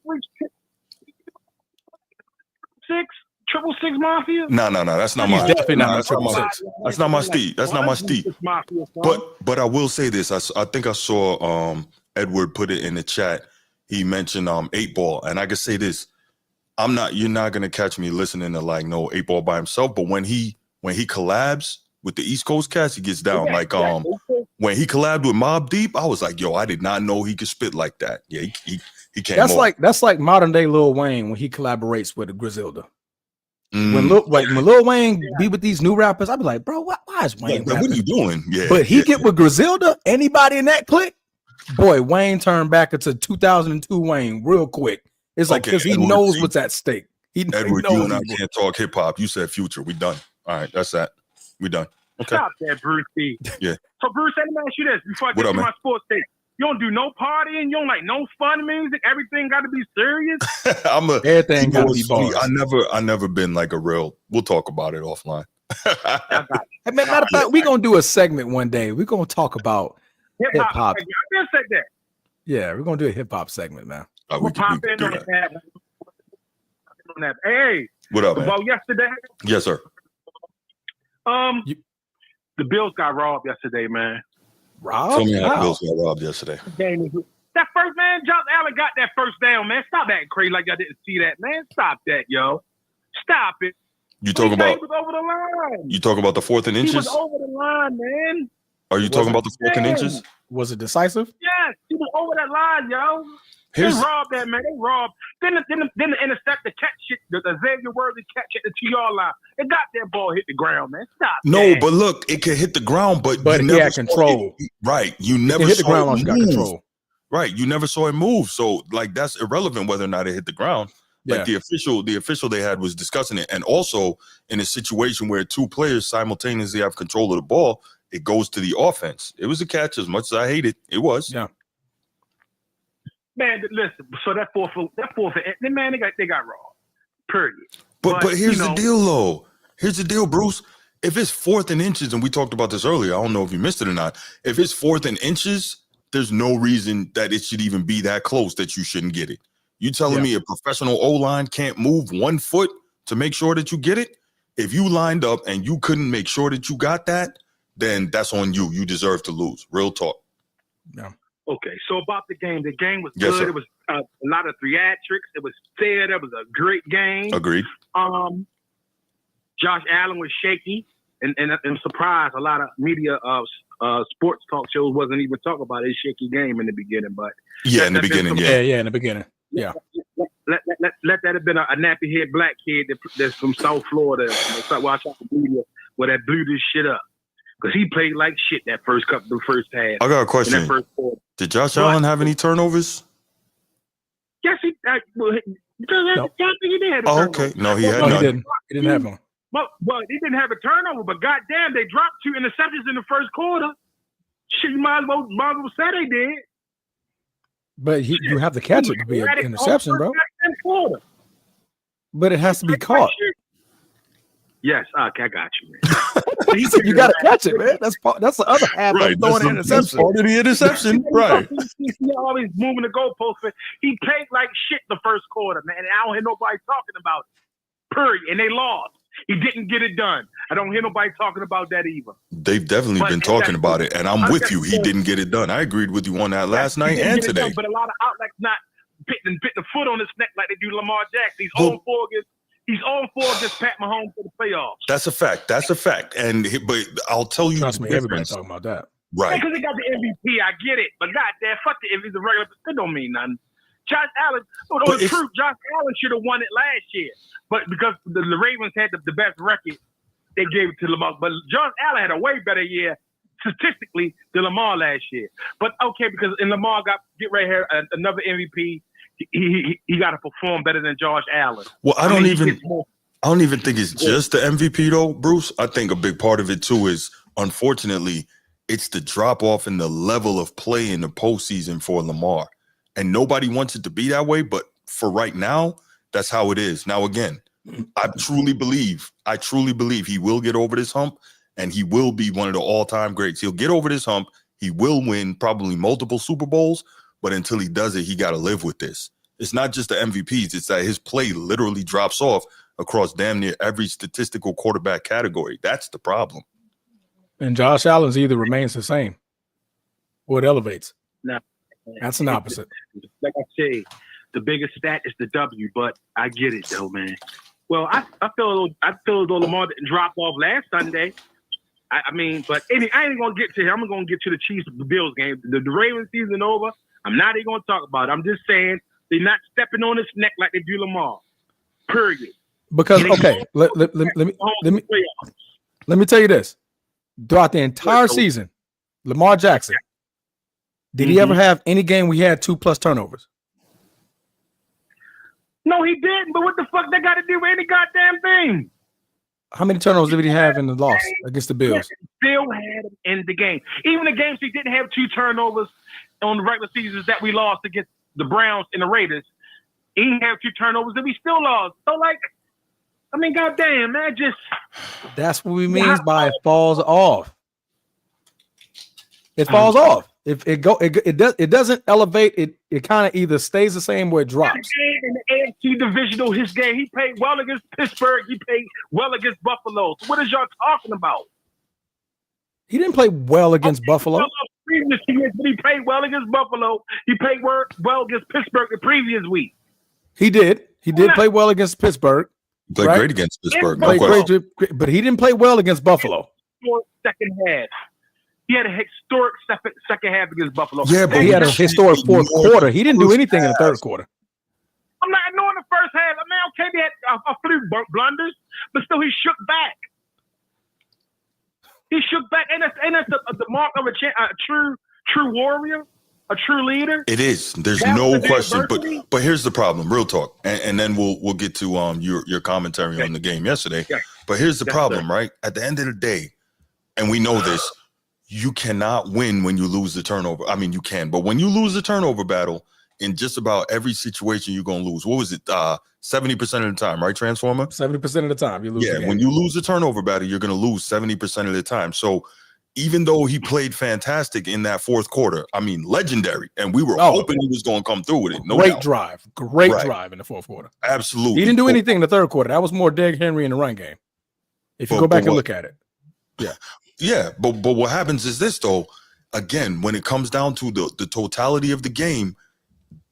666 Mafia? No. That's not my. He's definitely not my 666. That's not my Steve. That's not my Steve. But I will say this. I think I saw Edward put it in the chat. He mentioned 8 Ball, and I can say this. You're not gonna catch me listening to like no 8 Ball by himself. But when he collabs with the East Coast cats, he gets down. When he collabed with Mobb Deep, I was like, yo, I did not know he could spit like that. Yeah, he came. That's like modern day Lil Wayne when he collaborates with Griselda. When Lil Wayne be with these new rappers, I'd be like, bro, why is Wayne rapping? What are you doing? Yeah. But he get with Griselda, anybody in that clique, boy, Wayne turned back into 2002 Wayne real quick. It's like, because he knows what's at stake. Edward, you and I can't talk hip hop. You said Future. We done. All right, that's that. We done. Okay. Stop that, Bruce B. Yeah. So, Bruce, let me ask you this before I get to my sports take. You don't do no partying. You don't like no fun music. Everything got to be serious. Everything got to be bars. I never been like a real. We'll talk about it offline. Hey, matter of fact, we're gonna do a segment one day. We're gonna talk about hip hop. I just said that. Yeah, we're gonna do a hip hop segment, man. We'll pop in on that. Hey, what up, man? About yesterday. Yes, sir. The Bills got robbed yesterday, man. Robbed? Tell me how the Bills got robbed yesterday. That first, man, Josh Allen got that first down, man. Stop acting crazy like I didn't see that, man. Stop that, yo. Stop it. You talking about? He was over the line. You talking about the 4th and inches? He was over the line, man. Are you talking about the 4th and inches? Was it decisive? Yes, he was over that line, yo. They robbed that, man. They robbed. Then the intercept, the catch shit, the Xavier Worthy catch at the 2-yard line. It got that ball hit the ground, man. Stop. No, but look, it can hit the ground, but he had control. Right. You never hit the ground once you got control. Right. You never saw it move. So like that's irrelevant whether or not it hit the ground. Like the official they had was discussing it. And also in a situation where two players simultaneously have control of the ball, it goes to the offense. It was a catch as much as I hate it. It was. Yeah. Man, listen. So that fourth, man, they got robbed. Period. But here's the deal, though. Here's the deal, Bruce. If it's 4th and inches, and we talked about this earlier, I don't know if you missed it or not. If it's 4th and inches, there's no reason that it should even be that close that you shouldn't get it. You telling me a professional O-line can't move 1 foot to make sure that you get it? If you lined up and you couldn't make sure that you got that, then that's on you. You deserve to lose. Real talk. Yeah. Okay, so about the game was yes, good. Sir. It was a lot of theatrics. It was fair. It was a great game. Agreed. Josh Allen was shaky, and I'm surprised a lot of media sports talk shows wasn't even talking about his shaky game in the beginning. But in the beginning, in the beginning. Yeah. Let that have been a nappy head black kid that's from South Florida. Watch out the media where that blew this shit up. Because he played like shit the first half. I got a question. Did Josh Allen have any turnovers? Yes, he did. Oh, okay. No, he had none. He didn't have one. Well, he didn't have a turnover, but goddamn, they dropped 2 interceptions in the first quarter. Shit, you might as well say they did. But you have to catch it to be an interception, bro. But it has to be caught. Yes, okay, I got you, man. You got to catch it, man. That's the other half of throwing an interception. Part of the interception, right? He always moving the goalpost. He played like shit the first quarter, man. And I don't hear nobody talking about it. Period. And they lost. He didn't get it done. I don't hear nobody talking about that either. They've definitely been talking about it, and I'm with you. He didn't get it done. I agreed with you on that last night and today. But a lot of outlets not putting the foot on his neck like they do Lamar Jackson. He's 0-4 against Pat Mahomes for the playoffs. That's a fact. But I'll tell you, trust me, everybody's talking about that. Right? Because he got the MVP. I get it, but goddamn, fuck the MVP. The regular, it don't mean nothing. Josh Allen, Josh Allen should have won it last year, but because the Ravens had the best record, they gave it to Lamar. But Josh Allen had a way better year statistically than Lamar last year. But okay, because Lamar get right here another MVP. He got to perform better than Josh Allen. Well, I don't even think it's just the MVP though, Bruce. I think a big part of it too is, unfortunately, it's the drop off in the level of play in the postseason for Lamar, and nobody wants it to be that way. But for right now, that's how it is. Now, again, I truly believe he will get over this hump, and he will be one of the all-time greats. He'll get over this hump. He will win probably multiple Super Bowls. But until he does it, he got to live with this. It's not just the MVPs. It's that his play literally drops off across damn near every statistical quarterback category. That's the problem. And Josh Allen's either remains the same or it elevates. No, that's an opposite. Like I say, the biggest stat is the W, but I get it though, man. Well, I feel as though Lamar didn't drop off last Sunday. I mean, but I ain't gonna get to him. I'm gonna get to the Chiefs Bills game. The Ravens season over. I'm not even going to talk about it. I'm just saying they're not stepping on his neck like they do Lamar. Period. Because okay, let me tell you this. Throughout the entire season, Lamar Jackson, did he ever have any game we had 2+ turnovers? No, he didn't. But what the fuck that got to do with any goddamn thing? How many turnovers did he have in the loss against the Bills? Still had him in the game. Even the games he didn't have 2 turnovers on the regular seasons that we lost against the Browns and the Raiders, he didn't have 2 turnovers and we still lost. So, like, I mean, goddamn, man, just. That's what we means by it falls off. It falls off. If it doesn't elevate, it kind of either stays the same or it drops. In the AFC divisional, his game, he played well against Pittsburgh. He played well against Buffalo. So what is y'all talking about? He didn't play well against Buffalo. Previous years, but he played well against Buffalo. He played well against Pittsburgh the previous week. He did. He did play well against Pittsburgh. Played great against Pittsburgh. No question. But he didn't play well against Buffalo. Second half. He had a historic second half against Buffalo. Yeah, but he had a historic fourth quarter. He didn't do anything in the third quarter. I'm not ignoring the first half. I mean, okay, they had a few blunders, but still he shook back. He shook back, and that's the mark of a true warrior, a true leader. It is. There's no question. But here's the problem. Real talk, and then we'll get to your commentary on the game yesterday. Yeah. But here's the problem, right? At the end of the day, and we know this. You cannot win when you lose the turnover. I mean, you can, but when you lose the turnover battle in just about every situation, you're going to lose. What was it? 70% of the time, right, Transformer? 70% of the time you lose. Yeah, when you lose the turnover battle, you're going to lose 70% of the time. So even though he played fantastic in that fourth quarter, I mean, legendary, and we were hoping he was going to come through with it. No great doubt. Great drive in the fourth quarter. Absolutely. He didn't do anything in the third quarter. That was more Derrick Henry in the run game. If you go back and look at it. Yeah. Yeah, but what happens is this, though. Again, when it comes down to the totality of the game,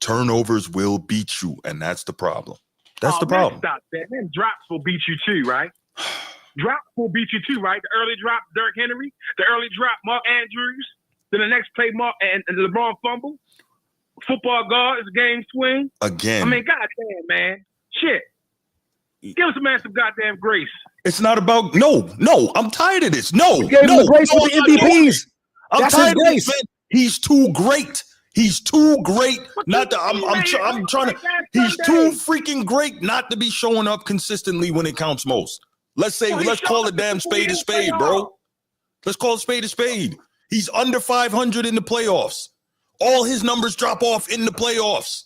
turnovers will beat you, and that's the problem. That's the problem. Stop that. Man, drops will beat you too, right? Drops will beat you too, right? The early drop, Derrick Henry. The early drop, Mark Andrews. Then the next play, Mark and LeBron fumble. Football guard is a game swing. Again. I mean, goddamn, man. Shit. Give us a man some goddamn grace. It's not about no. I'm tired of this. No, he gave him the grace with the MVPs. I'm tired of this, man. He's too great. He's too great. Not to. I'm trying to. He's too freaking great not to be showing up consistently when it counts most. Let's call it damn spade a spade, bro. Let's call it spade a spade. He's under 500 in the playoffs. All his numbers drop off in the playoffs.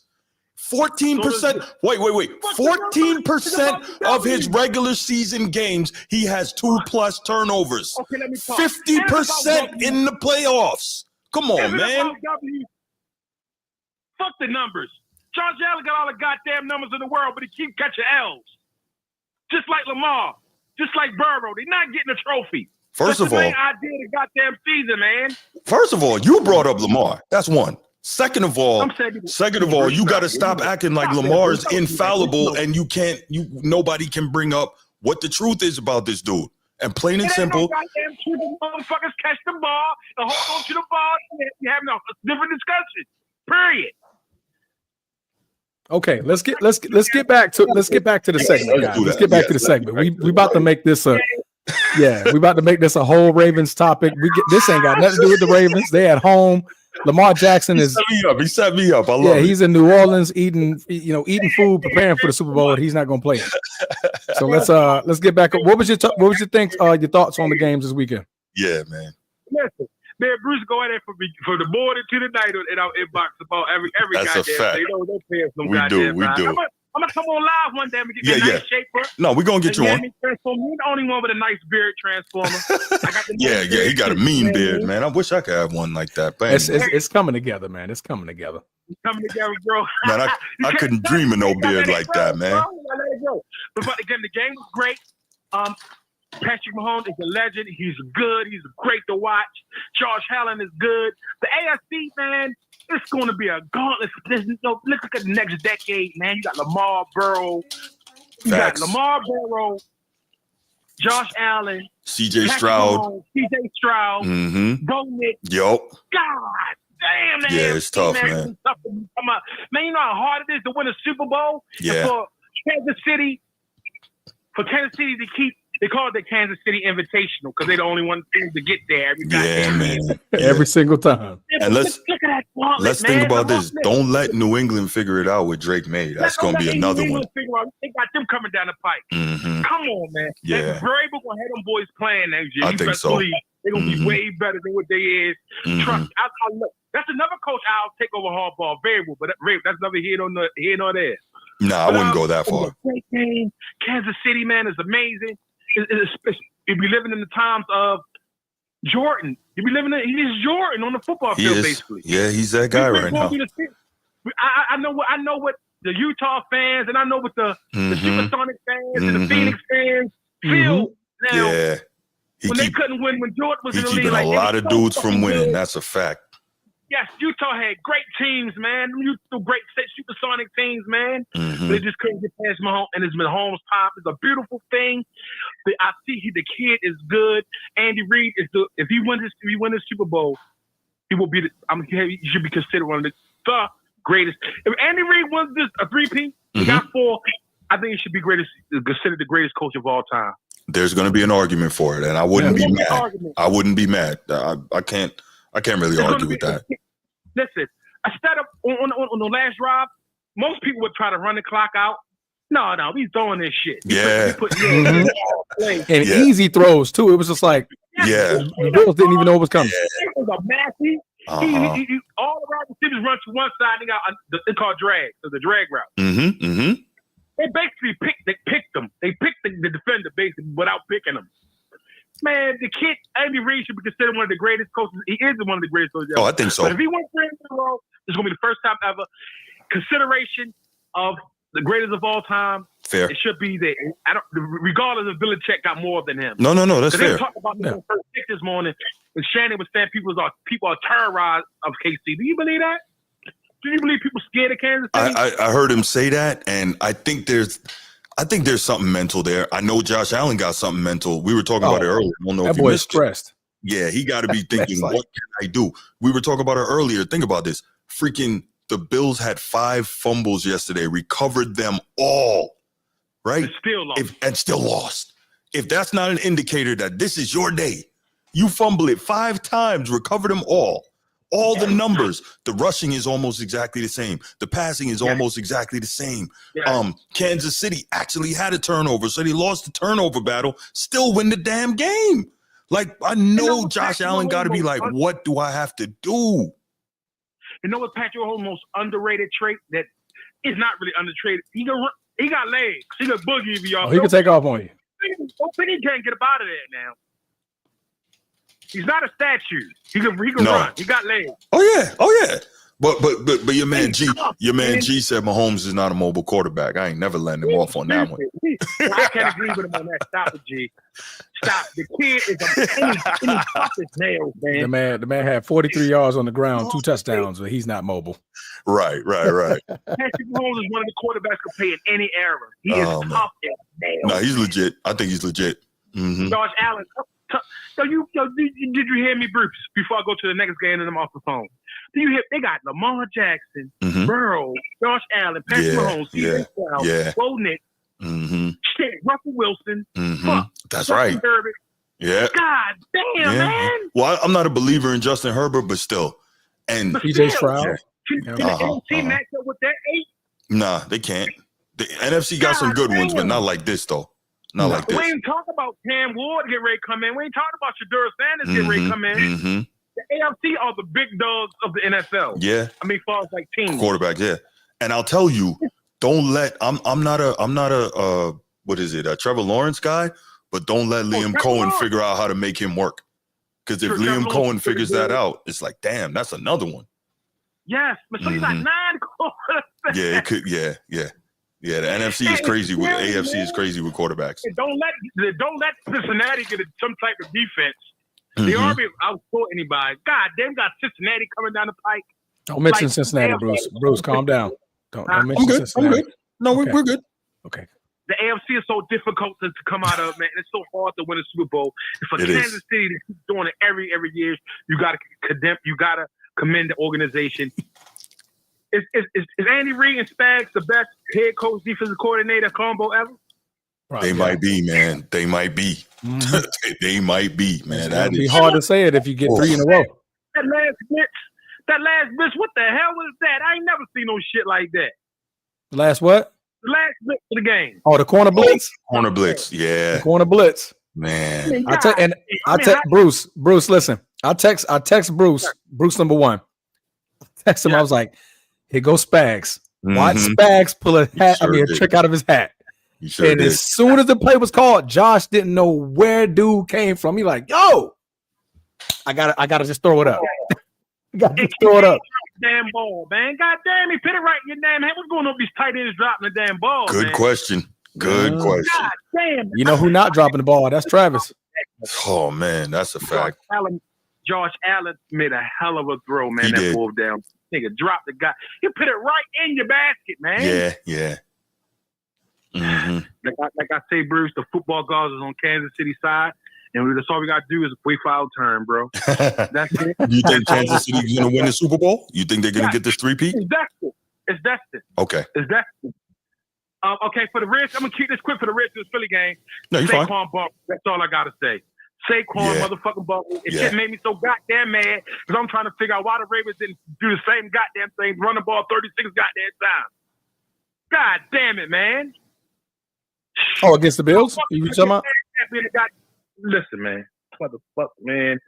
14%. Wait. 14% of his regular season games, he has 2+ turnovers. 50% in the playoffs. Come on, man. Fuck the numbers. Josh Allen got all the goddamn numbers in the world, but he keep catching L's. Just like Lamar, just like Burrow. They're not getting a trophy. First of all, I did a goddamn season, man. First of all, you brought up Lamar. That's one. Second of all, you got to stop acting like Lamar is infallible and nobody can bring up what the truth is about this dude. And plain and simple. No goddamn truth. Motherfuckers catch the ball and hold on to the ball. You have no different discussion. Period. Okay, let's get back to the segment, guys. Let's get back to the segment. We about to make this we about to make this a whole Ravens topic. This ain't got nothing to do with the Ravens. They at home. Lamar Jackson He set me up. I love it. He's in New Orleans eating food, preparing for the Super Bowl, and he's not going to play. So let's get back. What was your your thoughts on the games this weekend? Yeah, man. Listen, man, Bruce go in there for the morning to the night in our inbox about every That's goddamn a fact. thing. They pay us some we goddamn do. I'm gonna come on live one day and get nice shape for it. No, we're gonna get you on. You're the only one with a nice beard, Transformer. He got a mean beard, man. I wish I could have one like that. But it's coming together, man. It's coming together. It's coming together, bro. Man, I couldn't dream of no beard like that, man. But again, the game was great. Patrick Mahomes is a legend. He's good. He's great to watch. Josh Allen is good. The AFC, man, it's going to be a gauntlet. Look at the next decade, man. You got Lamar Burrow. Facts. Josh Allen. CJ Stroud. Mm-hmm. Bo Nix. Yup. God damn, man. Yeah, it's tough, man. Man, you know how hard it is to win a Super Bowl? Yeah. And for Kansas City for Kansas City to keep. They call it the Kansas City Invitational because they're the only one to get there every goddamn year. Every single time. And look at that gauntlet, let's think about this. Don't let New England figure it out with Drake May. That's going to be another one. They got them coming down the pike. Mm-hmm. Come on, man. Yeah. Vrabel going to have them boys playing next year. I think so. They're going to be way better than what they is. Mm-hmm. Trust. Look, that's another coach I'll take over Harbaugh. Vrabel, but that's another here nor there. Nah, I wouldn't go that far. Great game. Kansas City, man, is amazing. You'd be living in the times of Jordan. He's Jordan on the football field, basically. Yeah, he's that guy right now. I know what the Utah fans and I know what the Supersonic fans and the Phoenix fans feel now. Yeah. They couldn't win when Jordan was in the league. He's keeping a lot of dudes from winning. That's a fact. Yes, Utah had great teams, man. Great supersonic teams, man. Mm-hmm. They just couldn't get past Mahomes, and it's Mahomes' pop. It's a beautiful thing. I see the kid is good. Andy Reid is the. If he wins the Super Bowl, he will be. He should be considered one of the greatest. If Andy Reid wins this a three-peat, he got 4. I think he should be considered the greatest coach of all time. There's going to be an argument for it, and I wouldn't be mad. I wouldn't be mad. I can't really argue with that. Listen, instead of on the last drive, most people would try to run the clock out. No, he's throwing this shit. And easy throws too. It was just like, the Bills didn't even know what was coming. It was a massive. He all around the receivers run to one side. They got they call drag, so the drag route. They basically picked them. They picked the defender basically without picking them. Man, the kid, Andy Reid, should be considered one of the greatest coaches. He is one of the greatest coaches ever. Oh, I think so. But if he wins 3 in a row, it's going to be the first time ever. Consideration of the greatest of all time. Fair. It should be there. Regardless if Belichick got more than him. No, that's fair. They talked about the first pick this morning, and Shannon was saying people are terrorized of KC. Do you believe that? Do you believe people scared of Kansas City? I heard him say that, and I think there's something mental there. I know Josh Allen got something mental. We were talking about it earlier. I don't know if you missed stressed. Yeah, he got to be thinking, what can I do? We were talking about it earlier. Think about this. Freaking the Bills had 5 fumbles yesterday, recovered them all, right? And still lost. If that's not an indicator that this is your day, you fumble it 5 times, recover them all. All the numbers, the rushing is almost exactly the same. The passing is almost exactly the same. Kansas City actually had a turnover, so they lost the turnover battle, still win the damn game. Like, I know Josh Allen got to be like, what do I have to do? You know what Patrick Mahomes' most underrated trait that is not really underrated? He got legs. He got boogie if y'all. He can take off on you. He can't get up out of there now. He's not a statue. He can run. He got legs. Oh yeah. But your man G said Mahomes is not a mobile quarterback. I ain't never letting him off on that one. I can't agree with him on that. Stop it, G. Stop. The kid is any pop his nails, man. The man had 43 yards on the ground, 2 touchdowns, but he's not mobile. Right. Patrick Mahomes is one of the quarterbacks who play in any era. He is tough as nails. No, he's legit. I think he's legit. Mm-hmm. Josh Allen. Did you hear me, Bruce? Before I go to the next game and I'm off the phone. Do you hear? They got Lamar Jackson, Burrow, Josh Allen, Patrick Mahomes, Bo Nix, Russell Wilson. That's right. Herbert. Yeah. God damn, man. Well, I'm not a believer in Justin Herbert, but still. And CJ Stroud. Can the team match up with that 8? Nah, they can't. The NFC got some good ones, but not like this, though. Not like this. We ain't talking about Cam Ward get ready to come in. We ain't talking about Shedeur Sanders get ready to come in. The AFC are the big dogs of the NFL. Yeah. I mean, as far as like teams. Quarterbacks, yeah. And I'll tell you, don't let I'm not a what is it, a Trevor Lawrence guy, but don't let Liam Cohen figure out how to make him work. Because if Liam Cohen figures that out, it's like, damn, that's another one. Yes, but so he's like 9 quarterbacks. Yeah, it could, yeah. Yeah, the NFC is crazy with AFC is crazy with quarterbacks. Don't let Cincinnati get some type of defense. They already outscore anybody. God damn, got Cincinnati coming down the pike. Don't mention Cincinnati, Bruce. Bruce, calm down. Don't mention Cincinnati. I'm good. No, we're good. Okay. The AFC is so difficult to come out of, man. It's so hard to win a Super Bowl. For Kansas City to keep doing it every year, you got to commend the organization. Is Andy Reid and Spags the best head coach defensive coordinator combo ever? They might be, man. They might be. Mm-hmm. They might be, man. That'd be hard to say it if you get 3 in a row. That last blitz, what the hell was that? I ain't never seen no shit like that. Last what? The last blitz of the game. Oh, the corner blitz. Corner blitz, yeah. The corner blitz, man. I text Bruce. Bruce, listen. I text Bruce. Bruce number 1. I text him. I was like, "Here goes Spags. Watch Spags pull a trick out of his hat." And as soon as the play was called, Josh didn't know where dude came from. He like, "Yo, I gotta just throw it up. Throw it up." Damn ball, man. God damn, he put it right in your damn hand. What's going on with these tight ends dropping the damn ball? Good question. Good question. God damn. You know who not dropping the ball? That's Travis. Oh man, that's a fact. Josh Allen made a hell of a throw, man. That ball down. Nigga dropped the guy. He put it right in your basket, man. Yeah. Mm-hmm. Like I say, Bruce, the football gods is on Kansas City side, and that's all we got to do is wait for our turn, bro. That's it. You think Kansas City's going to win the Super Bowl? You think they're going to get this 3-peat? It's destined. Okay. It's destined. Okay, for the Reds, I'm going to keep this quick for the Reds to the Philly game. No, you're fine. Saquon bump. That's all I got to say. Saquon motherfucking bump. It shit made me so goddamn mad because I'm trying to figure out why the Ravens didn't do the same goddamn thing, run the ball 36 goddamn times. God damn it, man. Oh, against the Bills? You talking about? Listen, man. Motherfucker, man.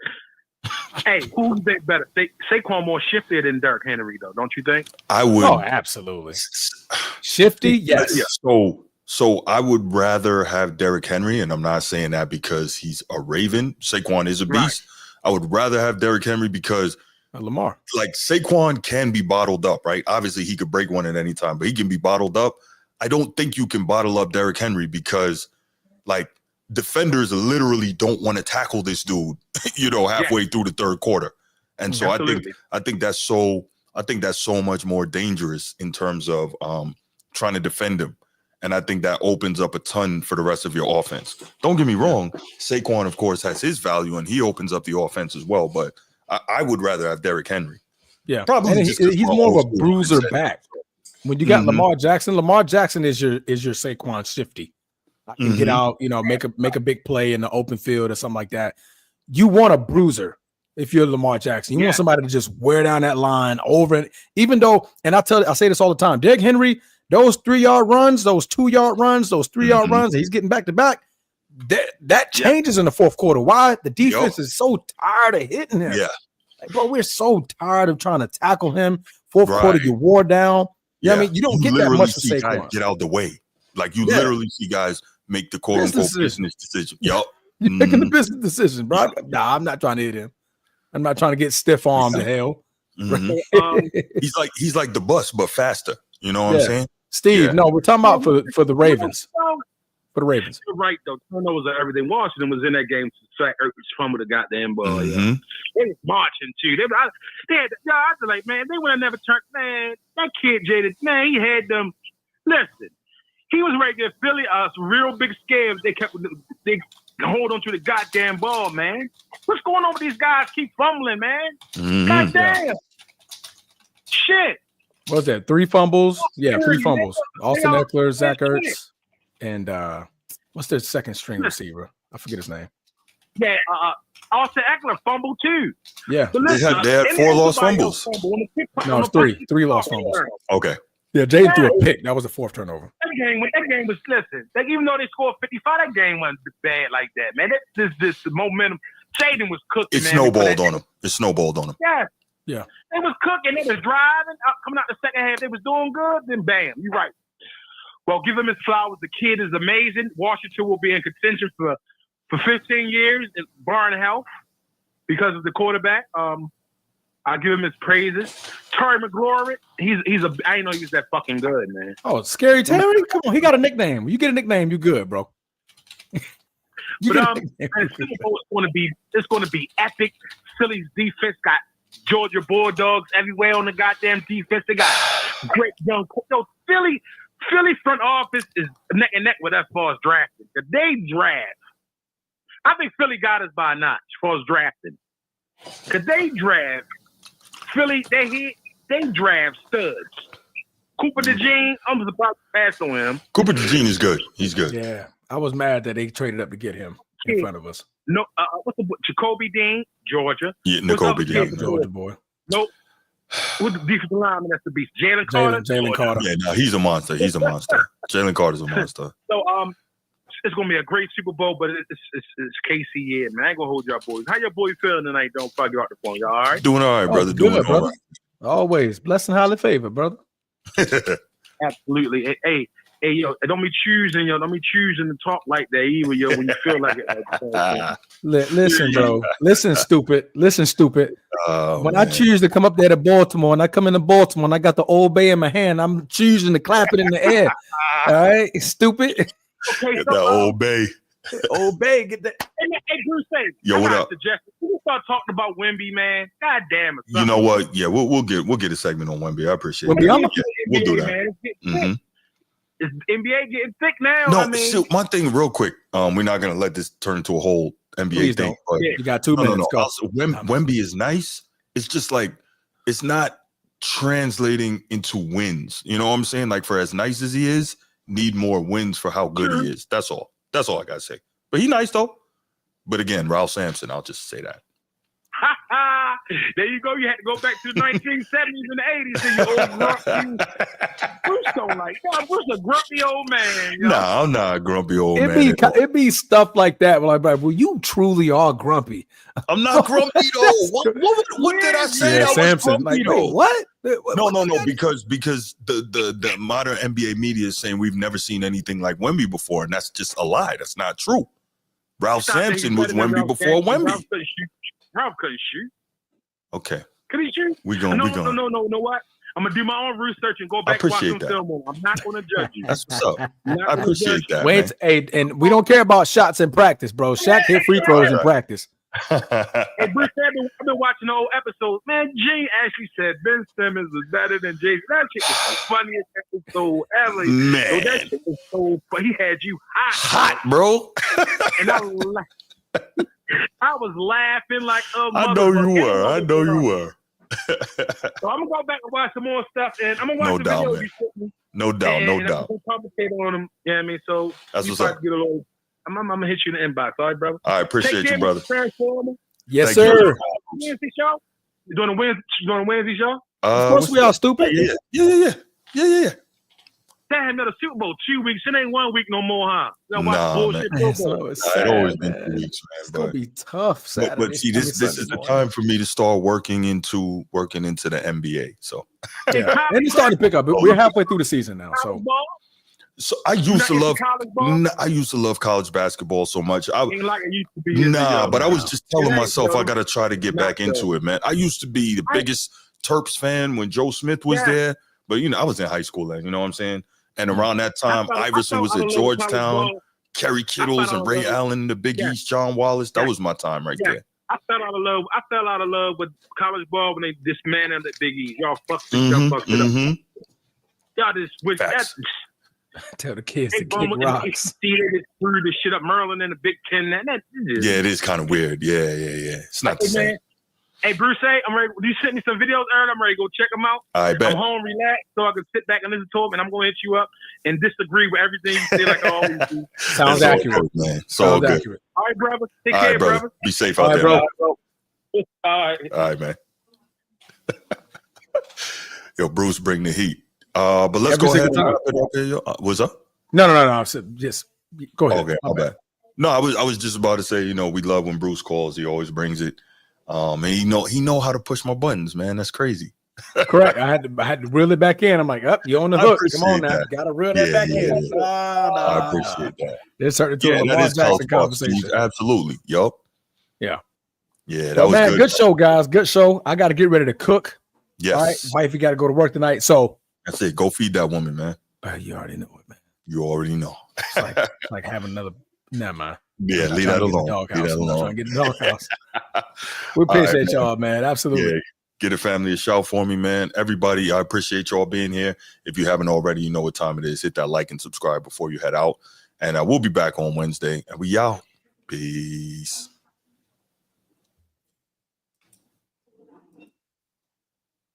Hey, who's better? Saquon more shifty than Derrick Henry, though, don't you think? I would. Oh, absolutely. Shifty? Yes. So I would rather have Derrick Henry, and I'm not saying that because he's a Raven. Saquon is a beast. Right. I would rather have Derrick Henry because Lamar. Like Saquon can be bottled up, right? Obviously, he could break one at any time, but he can be bottled up. I don't think you can bottle up Derrick Henry because, like, defenders literally don't want to tackle this dude, halfway through the third quarter. And so I think that's so much more dangerous in terms of trying to defend him. And I think that opens up a ton for the rest of your offense. Don't get me wrong. Saquon, of course, has his value and he opens up the offense as well. But I would rather have Derrick Henry. Yeah, probably. He's more of a bruiser back. When you got Lamar Jackson is your Saquon shifty. I can get out, make a big play in the open field or something like that. You want a bruiser if you're Lamar Jackson. You want somebody to just wear down that line over it. Even though, and I say this all the time, Derrick Henry, those 3-yard runs, those 2-yard runs, those 3-yard runs, he's getting back to back. That changes in the fourth quarter. Why? The defense is so tired of hitting him. Yeah. Like, bro, we're so tired of trying to tackle him. Fourth quarter, you wore down. I mean, you don't get that much to say. Get out the way. Like you literally see guys make the quote unquote business decision. Yup. You're making the business decision, bro. Nah, I'm not trying to hit him. I'm not trying to get stiff armed to hell. He's like the bus, but faster. You know what I'm saying? Steve, no, we're talking about for the Ravens. For the Ravens. You're right, though. Turnovers are everything. Washington was in that game to sack Ertz fumble the goddamn ball. They was marching, too. I was like, man, they would have never turned. Man, that kid, Jaded, man, he had them. Listen, he was ready to give Philly some real big scams. They hold on to the goddamn ball, man. What's going on with these guys? Keep fumbling, man. Goddamn. Shit. What was that? 3 fumbles? Yeah, 3 fumbles. Austin Eckler, Zach Ertz, and what's their second string receiver? I forget his name. Yeah, Austin Eckler fumbled too. Yeah. They had 4 lost fumbles. No, it's 3. 3 lost fumbles. Okay. Yeah, Jaden threw a pick. That was the 4th turnover. That game was, listen, even though they scored 55, that game wasn't bad like that, man. This momentum. Jaden was cooking, It snowballed on him. Yeah. They was cooking. They was driving. Coming out the second half, they was doing good. Then bam, you're right. Well, give him his flowers. The kid is amazing. Washington will be in contention for 15 years, barring health, because of the quarterback. I give him his praises. Terry McLaurin, I didn't know he was that fucking good, man. Oh, Scary Terry? Come on, he got a nickname. You get a nickname, you good, bro. It's going to be epic. Philly's defense got Georgia Bulldogs everywhere on the goddamn defense. They got great young. Philly front office is neck and neck with us as far as drafting. They draft. I think Philly got us by a notch as far as drafting. Because they draft. Philly, they draft studs. Cooper DeJean, I'm about to pass on him. Cooper DeJean is good. He's good. Yeah. I was mad that they traded up to get him in front of us. No, what's the Jacoby Dean, Georgia? Yeah, Jacoby Dean, Georgia boy. Nope. What's the defensive lineman? That's the beast. Jalen Carter. Jalen Carter. Yeah, no, he's a monster. He's a monster. Jalen Carter's a monster. So it's gonna be a great Super Bowl, but it's KC year, man. I ain't gonna hold y'all boys. How your boys feeling tonight? Don't fuck you out the phone. Y'all all right? Doing all right, brother. Doing all brother. right. Always blessed and highly favored, brother. Absolutely. Hey, yo, don't be choosing to talk like that either, yo, when you feel like it. Listen, bro. Listen, stupid. Oh, when man. I choose to come up there to Baltimore and I come into Baltimore and I got the Old Bay in my hand, I'm choosing to clap it in the air. All right, stupid. Okay, Get that Old Bay. Old Bay, get that. Hey, Bruce, Yo, what up? We start talking about Wemby, man. God damn it. You know what? Yeah, we'll get a segment on Wemby. I appreciate Wemby, it. We'll do that. Man. It's NBA getting thick now. No, I mean, shoot, my thing real quick. We're not gonna let this turn into a whole NBA Please thing. But you got 2 minutes. Go. Also, Wemby is nice. It's just like it's not translating into wins. You know what I'm saying? Like for as nice as he is, need more wins for how good he is. That's all. That's all I gotta say. But he nice though. But again, Ralph Sampson, I'll just say that. There you go. You had to go back to the 1970s and the 80s. And you old grumpy. Bruce don't like that. Bruce a grumpy old man. You know? Nah, I'm not a grumpy old man. It be stuff like that. Like, well, you truly are grumpy. I'm not grumpy though. What did I say? Yeah, I Samson. was grumpy, Like, wait, what? No, because the modern NBA media is saying we've never seen anything like Wemby before, and that's just a lie. That's not true. Ralph Sampson was Wemby before Wemby. Ralph couldn't shoot. Okay. Could he shoot? No. Know what? I'm gonna do my own research and go back and watch some film. I'm not gonna judge you. That's what's up. I appreciate that. Wait, and we don't care about shots in practice, bro. Shaq hit free throws in practice. Hey, Bruce, I've been watching the old episodes. Man, Gene actually said Ben Simmons was better than Jason. That shit was the funniest episode ever. Man, that shit was so funny. He had you hot, bro. And I was laughing like I know you were. So I'm gonna go back and watch some more stuff, and I'm gonna watch the videos you sent me. No doubt. I'm gonna commentate on them. Yeah, I mean, so that's what's up. Get a little, I'm gonna hit you in the inbox. All right, brother. I appreciate you, brother. Yes, sir. Wednesday show. You doing a Wednesday show? Of course, we are stupid. Yeah. Damn, another Super Bowl 2 weeks. It ain't 1 week no more, huh? Nah, man. It always been 2 weeks, man. It's gonna be tough. Saturday. But see, this is the time for me to start working into the NBA. So yeah, and it's starting to pick up. We're halfway through the season now. So I used to love college basketball so much. But I was just telling myself I gotta try to get back into it, man. I used to be the biggest Terps fan when Joe Smith was there, but I was in high school then. You know what I'm saying? And around that time, Iverson was at Georgetown, Kerry Kittles and Ray Allen, the Big East, John Wallace. That was my time right there. I fell out of love with college ball when they dismantled the Big East. Y'all fucked it up. Y'all just wish that. Tell the kids to kick rocks. They just threw the shit up. Merlin and the Big Ten. Yeah, it is kind of weird. Yeah. It's not the same. Hey, Bruce, I'm ready. You sent me some videos, Aaron. I'm ready to go check them out. I bet. I'm home, relax, so I can sit back and listen to them, and I'm going to hit you up and disagree with everything you say like I always do. Sounds accurate, man. Sounds good. Accurate. All right, brother. Take care, brother. Be safe out there, bro. All right. All right, man. Yo, Bruce, bring the heat. But let's go ahead. What's up? No. Just go ahead. Okay, my bad. No, I was just about to say, we love when Bruce calls. He always brings it. And he know how to push my buttons, man. That's crazy. Correct. I had to reel it back in. I'm like, you're on the hook. Come on now. Gotta reel that back in. I appreciate that. It started to a Lamar Jackson conversation. Absolutely. Yup. Yeah. Yeah, that was man, good show, guys. Good show. I gotta get ready to cook. Yes. All right. Wife, you gotta go to work tonight. So that's it. Go feed that woman, man. You already know it, man. You already know. It's like having another. Never mind. Yeah, leave that alone. Trying to get the doghouse. We appreciate y'all, man. Absolutely. Yeah. Get a family a shout for me, man. Everybody, I appreciate y'all being here. If you haven't already, you know what time it is. Hit that like and subscribe before you head out. And we'll be back on Wednesday. And we out. Peace.